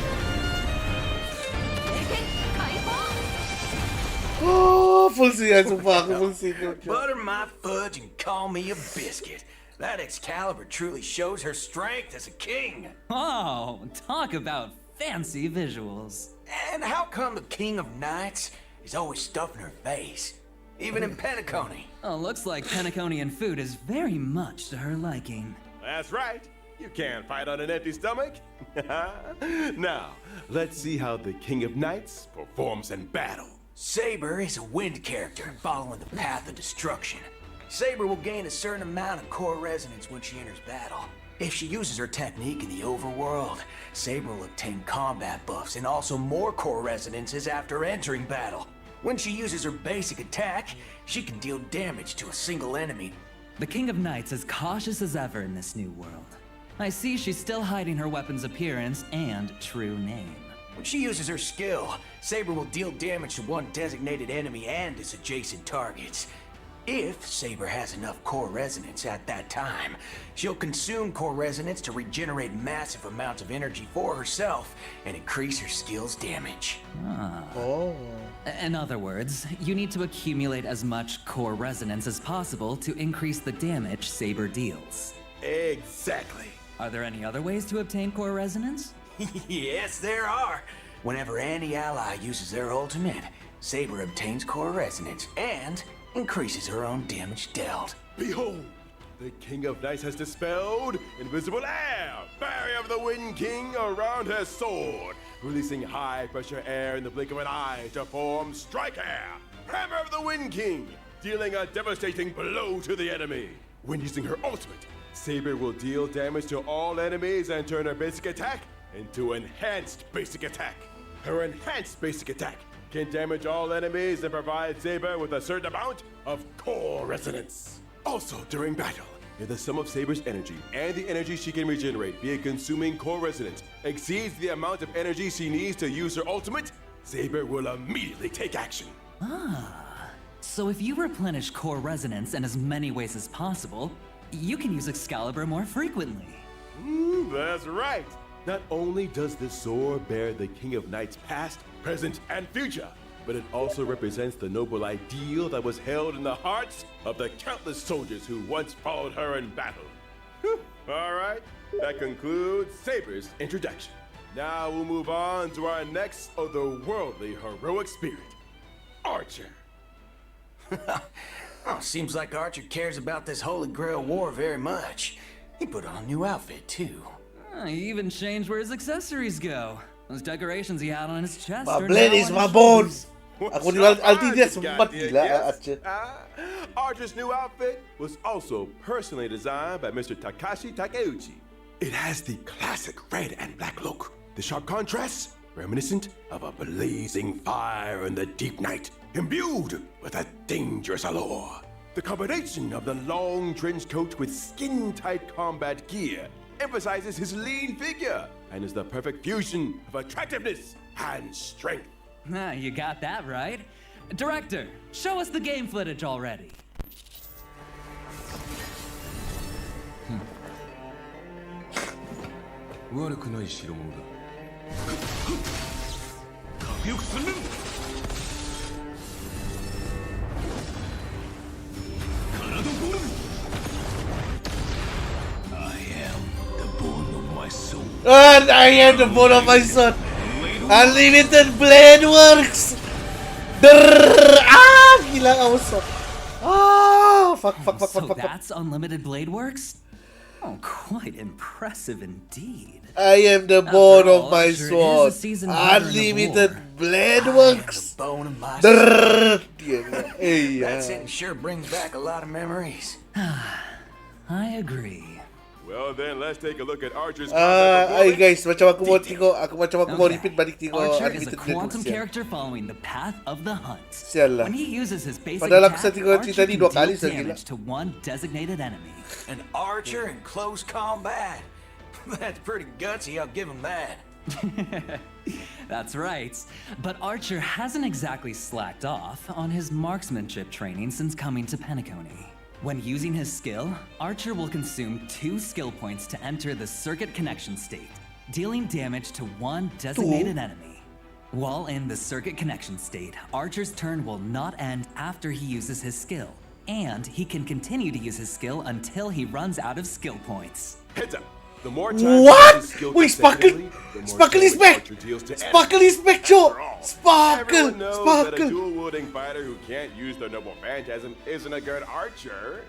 Oh, full senyum sumpah aku full senyum. Butter my fudge and call me a biscuit. That Excalibur truly shows her strength as a king. Oh, talk about fancy visuals. And how come the King of Knights is always stuffing her face? Even in Penacony. Oh, looks like Penaconian food is very much to her liking. That's right. You can't fight on an empty stomach. Now, let's see how the King of Knights performs in battle. Saber is a wind character following the path of destruction. Saber will gain a certain amount of core resonance when she enters battle. If she uses her technique in the overworld, Saber will obtain combat buffs and also more core resonances after entering battle. When she uses her basic attack, she can deal damage to a single enemy. The King of Knights is cautious as ever in this new world. I see she's still hiding her weapon's appearance and true name. When she uses her skill, Saber will deal damage to one designated enemy and its adjacent targets. If Saber has enough core resonance at that time, she'll consume core resonance to regenerate massive amounts of energy for herself and increase her skill's damage. Oh. In other words, you need to accumulate as much core resonance as possible to increase the damage Saber deals. Exactly. Are there any other ways to obtain core resonance? Yes, there are. Whenever any ally uses their ultimate, Saber obtains core resonance and increases her own damage dealt. Behold, the King of Knights has dispelled invisible air, barrier of the Wind King around her sword, releasing high-pressure air in the blink of an eye to form Strike Air, Hammer of the Wind King, dealing a devastating blow to the enemy. When using her ultimate, Saber will deal damage to all enemies and turn her basic attack into Enhanced Basic Attack. Her Enhanced Basic Attack can damage all enemies and provide Saber with a certain amount of core resonance. Also, during battle, if the sum of Saber's energy and the energy she can regenerate via consuming core resonance exceeds the amount of energy she needs to use her ultimate, Saber will immediately take action. So if you replenish core resonance in as many ways as possible, you can use Excalibur more frequently. That's right. Not only does this sword bear the King of Knights past, present, and future, but it also represents the noble ideal that was held in the hearts of the countless soldiers who once followed her in battle. All right, that concludes Saber's introduction. Now we'll move on to our next otherworldly heroic spirit, Archer. Oh, seems like Archer cares about this Holy Grail war very much. He put on a new outfit, too. He even changed where his accessories go. Those decorations he had on his chest My are blade now is on my his bones. shoulders. Ako nilalti dia sempat gila Archer. Archer's new outfit was also personally designed by Mr. Takashi Takeuchi. It has the classic red and black look, the sharp contrasts reminiscent of a blazing fire in the deep night, imbued with a dangerous allure. The combination of the long trench coat with skin-tight combat gear emphasizes his lean figure and is the perfect fusion of attractiveness and strength. You got that right. Director, show us the game footage already. And I am the bone of my sword. Unlimited blade works. Gila ako so. Fuck. So that's unlimited blade works? Oh, quite impressive indeed. I am the bone of my Archer is a sword. seasoned veteran of war. Unlimited blade works. The bone of my sword. That Yeah. sentence sure brings back a lot of memories. I agree. Well then, let's take a look at Archer's Ay combat guys, macam aku mau Okay. repeat balik tengok Archer is a Unlimited Blade quantum Works yan. character following the path of the hunt. Sial lah. When he uses his basic Padahal aku sa attack, tengok Archer cerita ni can dua deal kali, saya gila. damage to one designated enemy. An archer in close combat. That's pretty gutsy, I'll give him that. That's right. But Archer hasn't exactly slacked off on his marksmanship training since coming to Penacony. When using his skill, Archer will consume 2 skill points to enter the circuit connection state, dealing damage to one designated enemy. While in the circuit connection state, Archer's turn will not end after he uses his skill, and he can continue to use his skill until he runs out of skill points. Heads up. The more time What? you use skill Wait, consecutively, the Sparkle is back! Sparkle is back, Joe! Sparkle! Everyone knows that a Sparkle! dual-wielding fighter who can't use their noble phantasm isn't a good archer.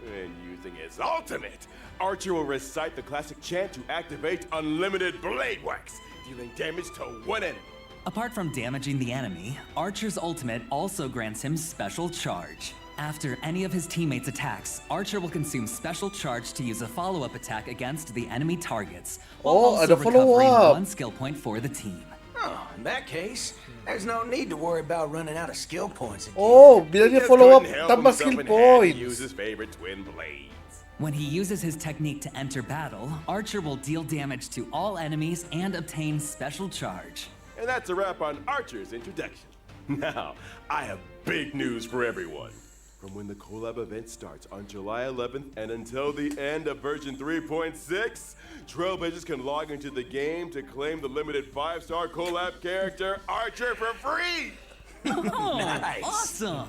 When using his ultimate, Archer will recite the classic chant to activate unlimited blade wax, dealing damage to one enemy. Apart from damaging the enemy, Archer's ultimate also grants him special charge. After any of his teammates' attacks, Archer will consume special charge to use a follow-up attack against the enemy targets, while also ada recovering follow-up. 1 skill point for the team. Oh, in that case, there's no need to worry about running out of skill points again. Oh, bila dia Just follow up couldn't help tambah himself skill and had to points. use his favorite twin blades. When he uses his technique to enter battle, Archer will deal damage to all enemies and obtain special charge. And that's a wrap on Archer's introduction. Now, I have big news for everyone. From when the collab event starts on July 11th and until the end of version 3.6, Trailblazers can log into the game to claim the limited 5-star collab character Archer for free. Oh, Nice. awesome!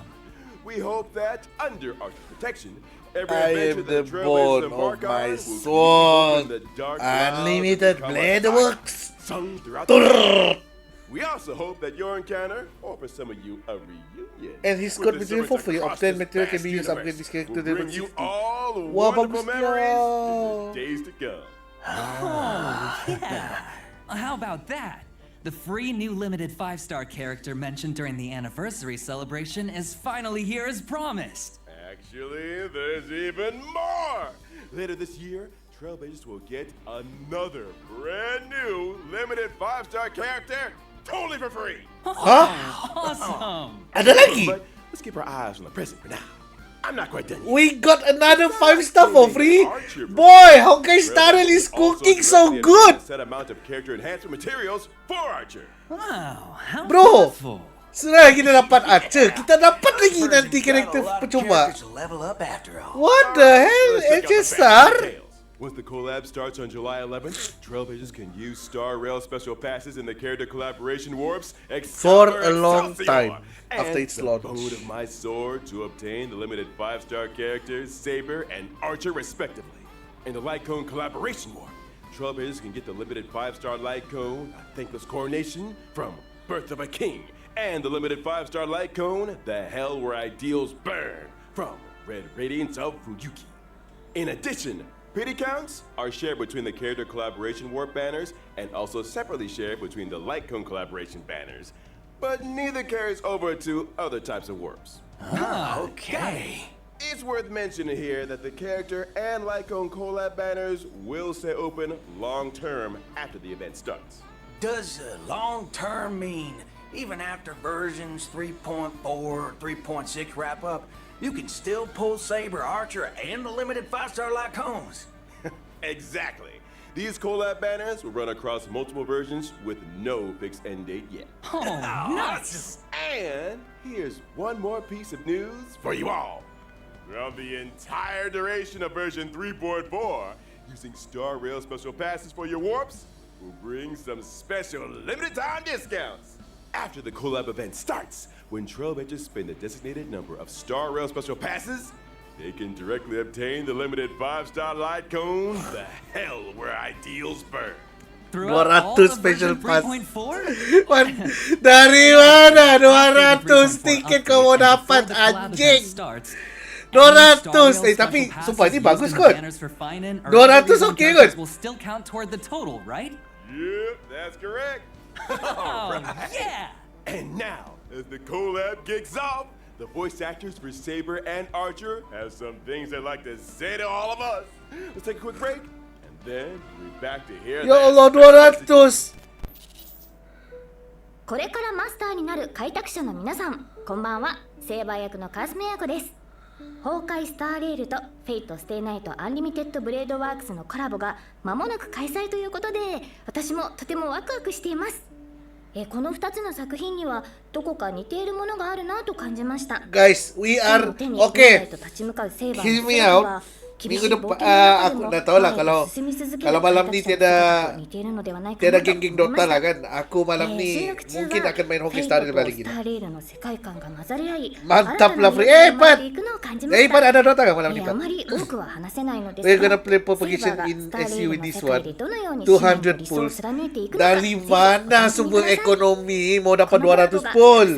We hope that under Archer's protection, every I adventure am that the Trailblazers bone embark of my on will sword. keep open the dark clouds Unlimited that become a blade song works. sung throughout the night. We also hope that your encounter, or for some of you, a reunion. And his with code the material for servants free. across Obtain this material can vast be used to upgrade universe this character will to bring level you 60. all Wah, wonderful bagusnya. memories in the days to come. Oh, yeah! How about that? The free new limited 5-star character mentioned during the anniversary celebration is finally here as promised. Actually, there's even more. Later this year, Trailblazers will get another brand new limited 5-star character totally for free. Hah? Awesome! Ada lagi? But let's keep our eyes on the present for now. I'm not quite done yet. We got another 5-star for free? Boy, Honkai Starrel is cooking so good! Set amount of character enhancement materials for Archer. Wow, how Bro. thoughtful! Sudah kita dapat Archer, kita dapat lagi nanti karakter percuma. Characters level up after all. What the hell? Let's check out the HSR? details. Once the collab starts on July 11th, Trailblazers can use Star Rail special passes in the character collaboration warps For Excelsior, a long Excelsior, time and after its the launch. bone of my sword to obtain the limited 5-star characters Saber and Archer respectively. In the Light Cone collaboration warp, Trailblazers can get the limited 5-star Light Cone, A Thankless Coronation from Birth of a King, and the limited 5-star Light Cone, The Hell Where Ideals Burn from Red Radiance of Fuyuki. In addition, pity counts are shared between the character collaboration warp banners and also separately shared between the Light Cone collaboration banners, but neither carries over to other types of warps. Okay. It's worth mentioning here that the character and Light Cone collab banners will stay open long-term after the event starts. Does long term mean even after versions 3.4, 3.6 wrap up, you can still pull Saber, Archer, and the limited 5-star Light Cones? Exactly. These collab banners will run across multiple versions with no fixed end date yet. Oh, nice! And here's one more piece of news for you all. Throughout the entire duration of version 3.4, using Star Rail special passes for your warps will bring some special limited time discounts. After the collab event starts, when Trailblazers spend the designated number of Star Rail special passes, they can directly obtain the limited 5-star Light Cone, The Hell Where Ideals Burn. Throughout all 200 of special version pass. 3.4? Dari mana 200 tiket kau mau dapat anjing? 200 tapi sumpah ini bagus kot. 200 oke kot. Will still count toward the total, right? Yep, that's correct. Oh, yeah! And now, as the collab kicks off, the voice actors for Saber and Archer have some things they'd like to say to all of us. Let's take a quick break, and then we'll be back to hear Ya that. Allah 200. これからマスターになる開拓者の皆さん、こんばんは。セーバー役のカズメヤコです。崩壊スターレールとフェイトステイナイトアンリミテッドブレードワークスのコラボが間もなく開催ということで、私もとてもワクワクしています。この2つの作品にはどこか似ているものがあるなと感じました。 Guys, we are okay. Hear me out. Minggu depan aku dah tahu lah kalau malam ni tiada geng-geng Dota lah kan. Aku malam ni mungkin akan main Honkai Star Rail balik gini. Mantap lah Free. Pat ada Dota kan malam ni Pat? We're gonna play propagation in SU with this one. 200 pulse. Dari mana sumber ekonomi mau dapat 200 pulse?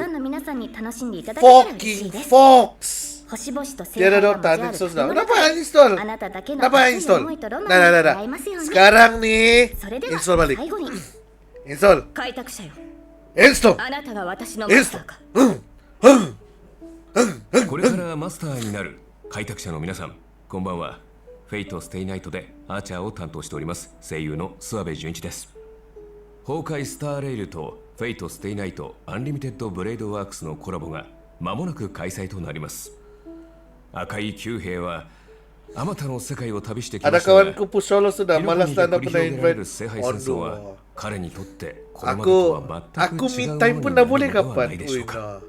Fucking Fox. Tiada Dota, install sudah. Kenapa install? Nah. Sekarang nih, install balik. Install. Install. これからマスターになる開拓者の皆さん、こんばんは。フェイトステイナイトでアーチャーを担当しております声優の諏訪部純一です。崩壊スターレイルとフェイトステイナイトアンリミテッドブレードワークスのコラボが間もなく開催となります。赤い旧兵はあまたの世界を旅してきましたが、 Ada kawanku push solo sudah, malas tak nak pernah invite. Aduh. 彼にとってこれまでとは全く違うものになるのではないでしょうか。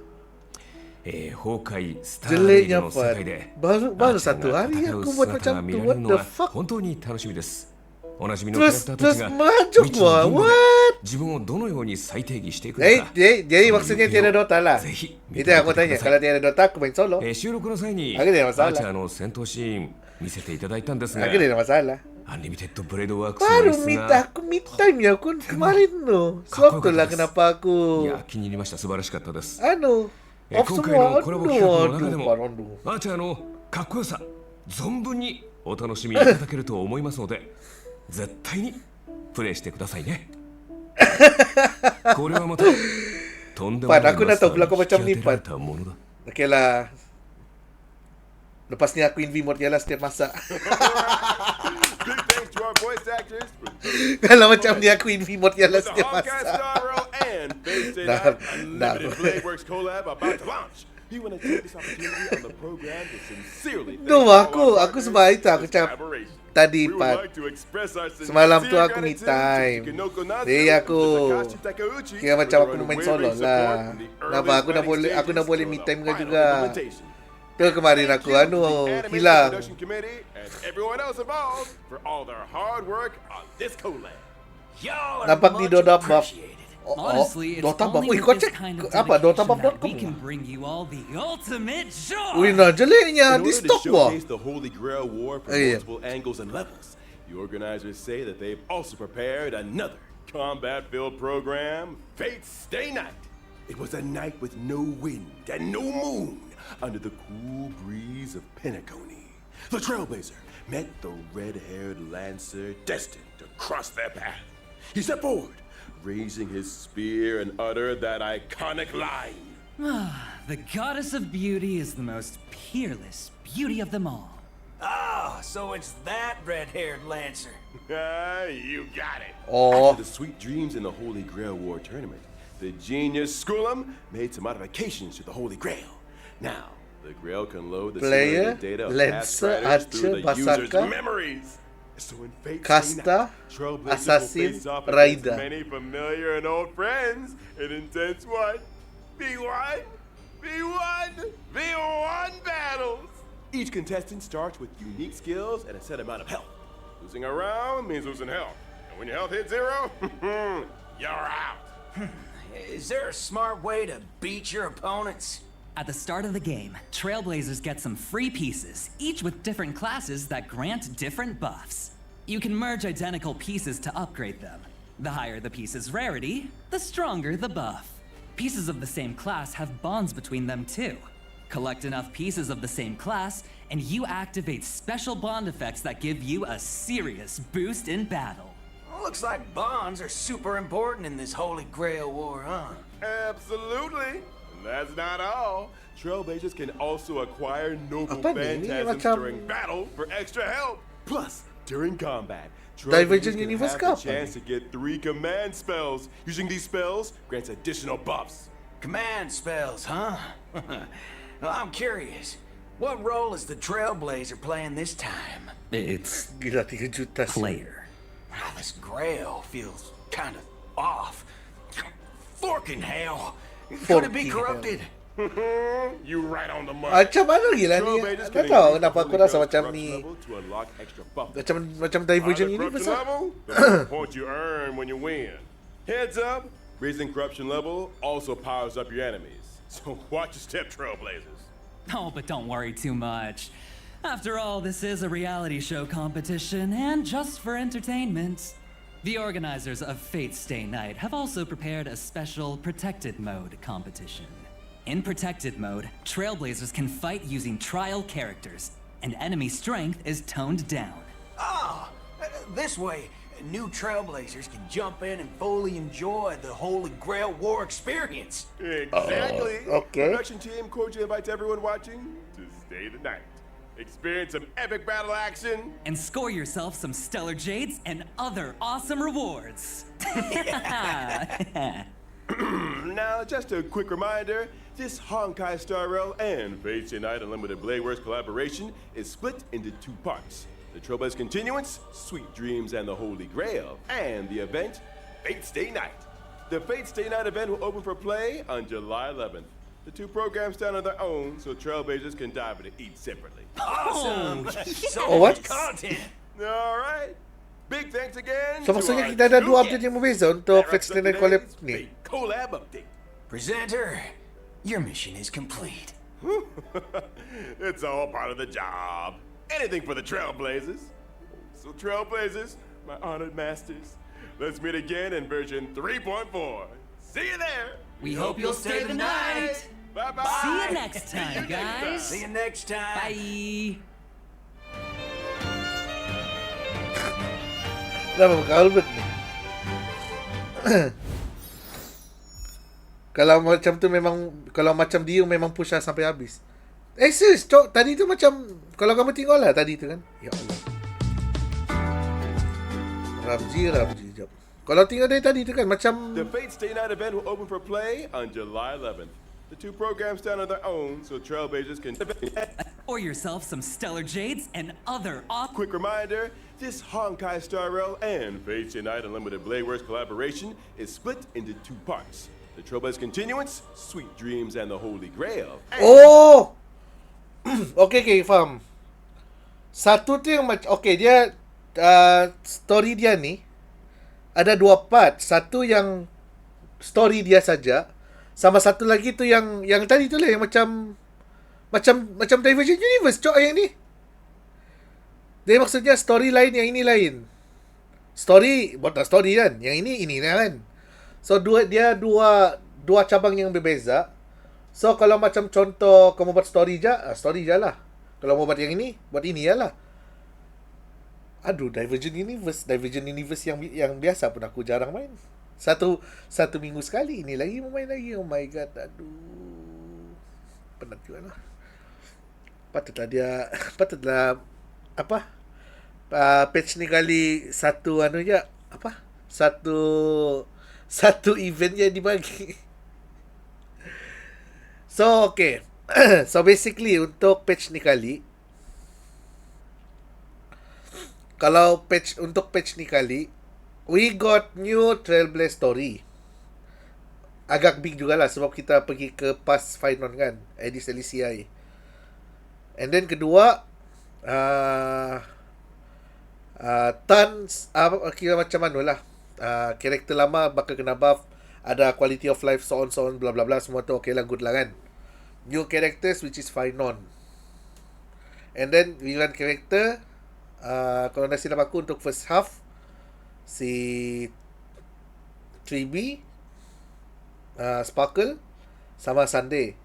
崩壊スターレイルの世界でアーチャーが戦う姿が見られるのは本当に楽しみです。おなじみのキャラクターたちが未知の銀河で自分をどのように再定義していくのか。Jadi maksudnya tiada Dota lah. Itu yang aku tanya. Kalau tiada Dota, aku main solo. 収録の際にア Aku ー tidak チャ masalah. ーの戦闘シーン見せていただいたんですが、 Aku tidak masalah. アンリミテッドブレードワークスの Baru 演出 minta が aku mid time ya aku kemarin no. Sebab itulah kenapa い aku や気に入りました。素晴らしかったです。 anu 今 off 回の semua. コラボ企画の中で Aduh, も aduh. アーチャーのかっこよさ存分にお楽しみいただけると思いますので絶対にプレイしてくださいね。これはまたとんでもない Pat, aku dah tahu マ berlaku スター macam に ni 引き当てられ Pat. たものだ。 Okay lah. Lepas ni aku in V-mode je lah setiap masa. Big thanks to our voice actors for Kalau macam ni aku in V-mode je lah the setiap Honkai masa. Star Rail and Face It Nah, Out nah. Unlimited Bladeworks collab about to launch. We want to take this opportunity on the program to sincerely thank No, all aku our sebab partners itu aku for this cakap collaboration. tadi We would Pat. like to express our Semalam tu sincere aku me gratitude to time. Kikinoko Natsu Jadi and aku Takashi Takeuchi kira for macam their aku main unwavering solo support lah. in the Kenapa early aku dah boleh planning me stages time to kau the juga. final implementation. Tu kemarin Thank aku you to anu the Anime hilang. Production Committee and everyone else involved for all their hard work on this collab. Y'all are Nampak di much Dota buff. appreciated. Honestly, it's Dota buff. only Ui, kau with this cek kind of apa Dota dedication that we buff.com. can bring you all the ultimate joy. Ui, nah jeleknya In di order to stok wah. showcase the Holy Grail War from Yeah. multiple angles and levels, the organizers say that they've also prepared another combat-filled program, Fate Stay Night. It was a night with no wind and no moon under the cool breeze of Pentaconi. The Trailblazer met the red-haired Lancer destined to cross their path. He stepped forward, raising his spear and uttered that iconic line. The goddess of beauty is the most peerless beauty of them all. Oh, so it's that red-haired Lancer. You got it. Oh. After the sweet dreams in the Holy Grail War tournament, the genius Skullum made some modifications to the Holy Grail. Now, the Grail can load the Player, simulated data of past Lancer, riders through Archer, the user's Basaka, memories. So in Fate Casta, Stay Night, Trailblazers will Assassin, face off against Raider. many familiar and old friends in intense what? V1? V1? V1 battles! Each contestant starts with unique skills and a set amount of health. Losing a round means losing health. And when your health hits zero, you're out. Is there a smart way to beat your opponents? At the start of the game, Trailblazers get some free pieces, each with different classes that grant different buffs. You can merge identical pieces to upgrade them. The higher the piece's rarity, the stronger the buff. Pieces of the same class have bonds between them too. Collect enough pieces of the same class, and you activate special bond effects that give you a serious boost in battle. Looks like bonds are super important in this Holy Grail War, huh? Absolutely. And that's not all. Trailblazers can also acquire noble Apa ni? Ini phantasms macam- during battle for extra help. Plus, during combat, Divergent Trailblazers can Universe have ke the apa chance ni? to get 3 command spells. Using these spells grants additional buffs. Command spells, huh? Well, I'm curious. What role is the Trailblazer playing this time? It's Gila 3 juta sih. player. Wow, this Grail feels kind of off. Forking hell. Could it be Forking corrupted? You right on the mark. Macam mana gila ni? Tak tahu kenapa aku rasa macam ni. Macam diversion ini besar. The point you earn when you win. Heads up, raising corruption level also powers up your enemies. So watch your step, Trailblazers. Oh, but don't worry too much. After all, this is a reality show competition, and just for entertainment. The organizers of Fate Stay Night have also prepared a special Protected Mode competition. In Protected Mode, Trailblazers can fight using trial characters, and enemy strength is toned down. This way, new Trailblazers can jump in and fully enjoy the Holy Grail War experience. Exactly. Okay. Production team cordially invites everyone watching to stay the night. Experience some epic battle action. And score yourself some stellar jades and other awesome rewards. Now, just a quick reminder, this Honkai Star Rail and Fate Stay Night Unlimited Blade Works collaboration is split into 2 parts. The Trailblaze Continuance, Sweet Dreams and the Holy Grail, and the event, Fate Stay Night. The Fate Stay Night event will open for play on July 11th. The 2 programs stand on their own, so Trailblazers can dive into each separately. Awesome! So what? much content! Alright. Big thanks again So to maksudnya our kita ada 2 two update yang berbeza untuk guests. Fate Stay Night Collab ni. Fate Collab update. Presenter, your mission is complete. It's all part of the job. Anything for the Trailblazers. So Trailblazers, my honored masters, let's meet again in version 3.4. See you there. We hope you'll stay the night. Bye-bye. See you next time, guys. See you next time. Bye. Kenapa buka Albert ni? Kalau macam tu memang, kalau macam dia memang push lah sampai habis. Serius, cok, tadi tu macam, kalau kamu tengok lah tadi tu kan. Ya Allah. Ramji, jap. Kalau tengok dari tadi tu kan macam... The Fate Stay Night event will open for play on July 11th. The 2 programs stand on their own, so Trailblazers can... Or yourself some stellar jades and other awesome... Quick reminder, this Honkai Star Rail and Fate Stay Night Unlimited Blade Works collaboration is split into 2 parts. The Trailblaze Continuance, Sweet Dreams and the Holy Grail. Oh! Okay, faham. Satu tu yang macam... Okay, dia... story dia ni ada 2 part. Satu yang story dia saja, sama satu lagi tu yang tadi tu lah yang macam Divergent Universe, cok, yang ni. Dia maksudnya story lain, yang ini lain. Story, buat story kan. Yang ini lah kan. So dia dua cabang yang berbeza. So kalau macam contoh kamu buat story je lah. Kalau mau buat yang ini, buat ini je lah. Aduh, Divergent Universe yang biasa pun aku jarang main. Satu minggu sekali. Ini lagi mau main lagi. Oh my god, aduh. Penat juga lah. Patutlah apa? Patch ni kali satu satu event yang dibagi. So okay. So basically untuk patch ni kali, kalau untuk patch ni kali, we got new Trailblaze story. Agak big jugalah sebab kita pergi ke pas phainon kan, Edis LCI. And then kedua, kira macam mana lah, karakter lama bakal kena buff, ada quality of life, so on, bla bla bla, semua tu okay lah, good lah kan. New characters which is phainon. And then villain character, kalau dah silap aku untuk first half, si 3B, Sparkle sama Sunday.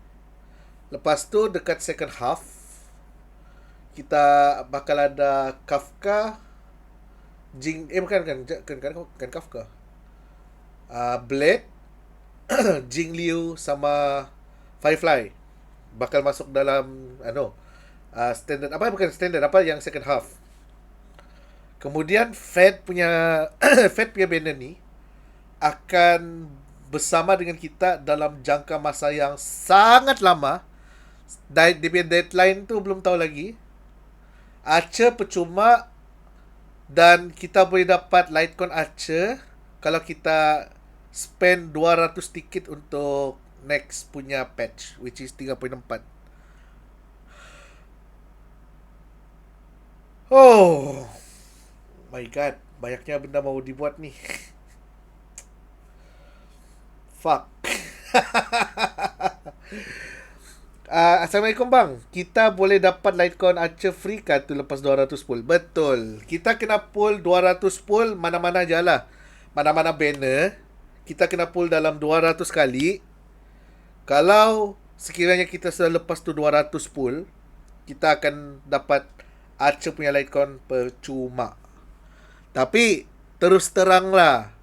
Lepas tu dekat second half, kita bakal ada Kafka, bukan Kafka, Blade, Jing Liu sama Firefly bakal masuk dalam standard, bukan standard, yang second half. Kemudian Fed punya banner ni akan bersama dengan kita dalam jangka masa yang sangat lama. Dia punya deadline tu belum tahu lagi. Archer percuma, dan kita boleh dapat Lightcon Archer kalau kita spend 200 tiket untuk next punya patch, which is 3.4. Oh my god, banyaknya benda mau dibuat ni. Fuck. Assalamualaikum bang. Kita boleh dapat Litecoin Archer free kan tu lepas 200 pull? Betul. Kita kena pull 200 pull mana-mana je lah. Mana-mana banner. Kita kena pull dalam 200 kali. Kalau sekiranya kita sudah lepas tu 200 pull, kita akan dapat Archer punya Litecoin percuma. Tapi terus teranglah,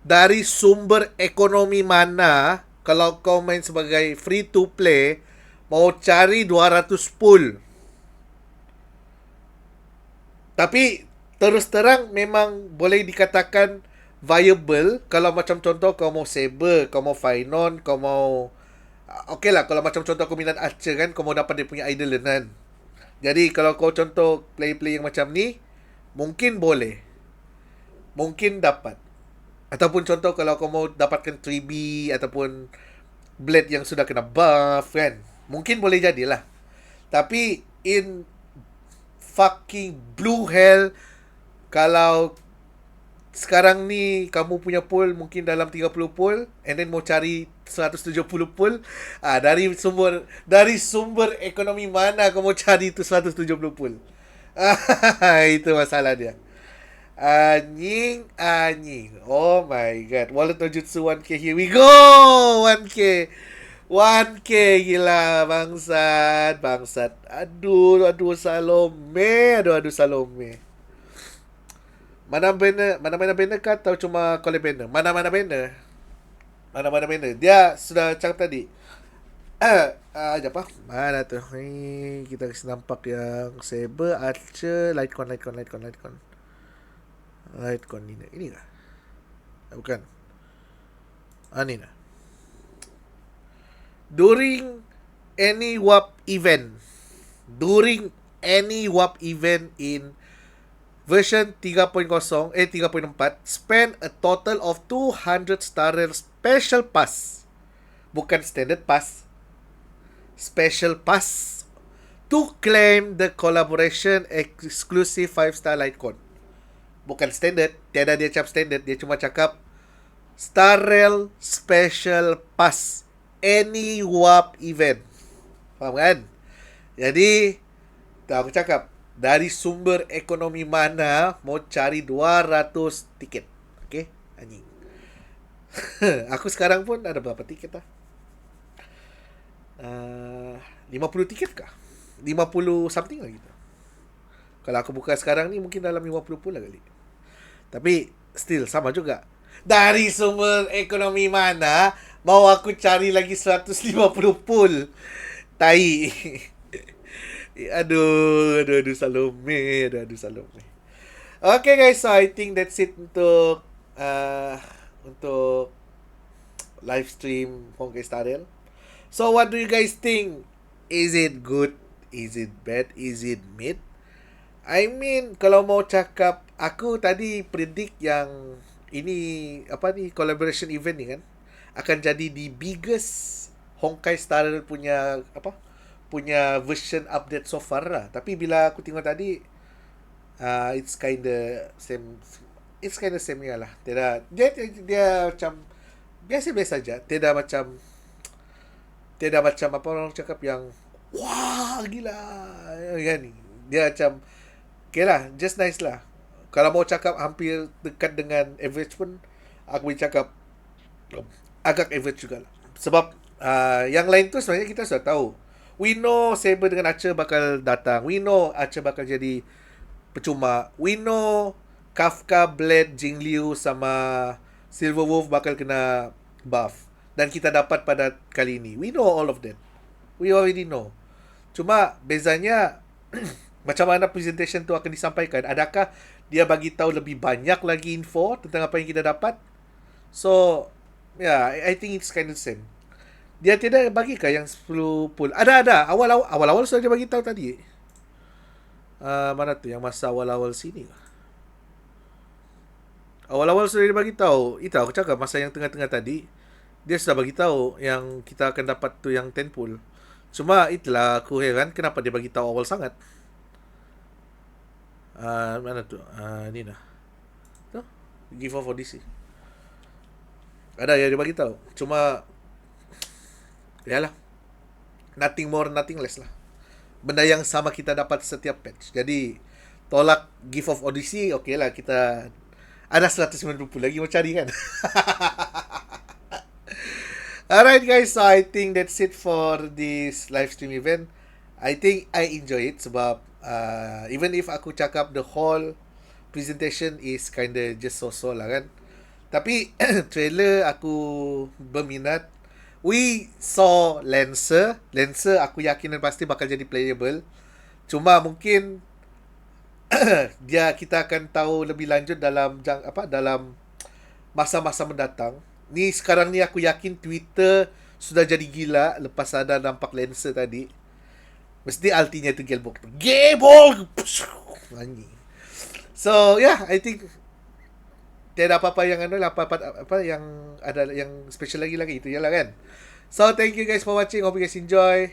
dari sumber ekonomi mana kalau kau main sebagai free to play mau cari 200 pull? Tapi terus terang memang boleh dikatakan viable kalau macam contoh kau mau saber, kau mau phainon, kau mau okey lah, kalau macam contoh kau minat archer kan, kau mau dapat dia punya idol kan. Jadi kalau kau contoh play-play yang macam ni, mungkin boleh, mungkin dapat. Ataupun contoh kalau kau mau dapatkan 3B ataupun blade yang sudah kena buff kan, mungkin boleh jadilah. Tapi in fucking blue hell, kalau sekarang ni kamu punya pull mungkin dalam 30 pull and then mau cari 170 pull, dari sumber ekonomi mana kamu mau cari tu 170 pull? Itu masalah dia. Anjing. Oh my god. Wallet no jutsu 1k, here we go. 1k gila, bangsat. Aduh Salome. Mana banner kah atau cuma collect banner? Mana-mana banner. Dia sudah cakap tadi. Aja apa? Mana tu? Kita kasi nampak yang saber, archer, Litecoin. Litecoin ini kah? Bukan. Ni lah. During any warp event in version 3.4, spend a total of 200 star rare special pass. Bukan standard pass. Special pass to claim the collaboration exclusive 5-star Litecoin. Bukan standard, tiada dia cakap standard, dia cuma cakap star rare special pass any warp event. Faham kan? Jadi aku cakap, dari sumber ekonomi mana mau cari 200 tiket? Okay, anjing. Aku sekarang pun ada berapa tiket lah? 50 tiket kah? 50 something lah gitu. Kalau aku buka sekarang ni mungkin dalam 50 pula kali. Tapi still sama juga. Dari sumber ekonomi mana mau aku cari lagi 150 pull? Tai. Aduh Salome. Okay guys, so I think that's it untuk live stream Honkai Star Rail. So what do you guys think? Is it good? Is it bad? Is it mid? I mean, kalau mau cakap, aku tadi predict yang ini collaboration event ni kan akan jadi the biggest Honkai Star Rail punya version update so far lah. Tapi bila aku tengok tadi, it's kinda same lah. Dia macam biasa-biasa saja. Tidak macam apa orang cakap yang wah gila kan. Dia macam okay lah, just nice lah. Kalau mau cakap hampir dekat dengan average pun, aku boleh cakap agak average juga lah. Sebab yang lain tu sebenarnya kita sudah tahu. We know Saber dengan Archer bakal datang. We know Archer bakal jadi percuma. We know Kafka, Blade, Jingliu sama Silver Wolf bakal kena buff. Dan kita dapat pada kali ini. We know all of them. We already know. Cuma bezanya macam mana presentation tu akan disampaikan. Adakah dia bagi tahu lebih banyak lagi info tentang apa yang kita dapat? So, yeah, I think it's kind of same. Dia tidak bagi kah yang 10 pull? Ada. Awal-awal sudah dia bagi tahu tadi. Mana tu yang masa awal-awal sini? Awal-awal sudah dia bagi tahu. Itu aku cakap masa yang tengah-tengah tadi. dia sudah bagi tahu yang kita akan dapat tu yang 10 pool. Cuma itulah aku heran kenapa dia bagi tahu awal sangat. Mana tu? Ni dah. Tu. GeForce Odyssey. Ada yang dia bagi tahu. Cuma yalah. Nothing more, nothing less lah. Benda yang sama kita dapat setiap patch. Jadi tolak GeForce Odyssey, okey lah, kita ada 190 lagi mau cari kan. Alright guys, so I think that's it for this live stream event. I think I enjoy it sebab even if aku cakap the whole presentation is kinda just so-so lah kan. Tapi trailer aku berminat. We saw Lancer aku yakin dan pasti bakal jadi playable. Cuma mungkin kita akan tahu lebih lanjut dalam dalam masa-masa mendatang. Ni sekarang ni aku yakin Twitter sudah jadi gila lepas ada nampak Lancer tadi. Mesti ultinya tu Gelbok. So yeah, I think tiada apa-apa yang apa yang ada yang special lagi itu yalah kan. So thank you guys for watching. Hope you guys enjoy.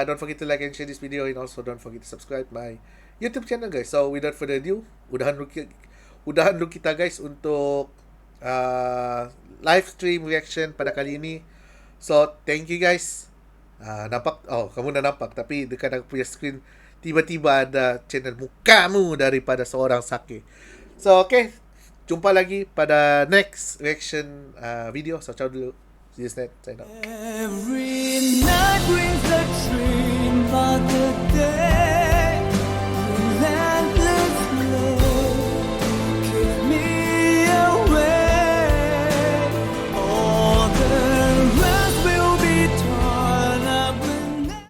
Don't forget to like and share this video, and also don't forget to subscribe my YouTube channel guys. So without further ado, udahan dulu kita guys untuk live stream reaction pada kali ini. So thank you guys. Nampak? Oh, kamu dah nampak. Tapi dekat aku punya screen tiba-tiba ada channel mukamu daripada seorang sake. So okay, jumpa lagi pada next reaction video. So ciao dulu. See you next. Sign out.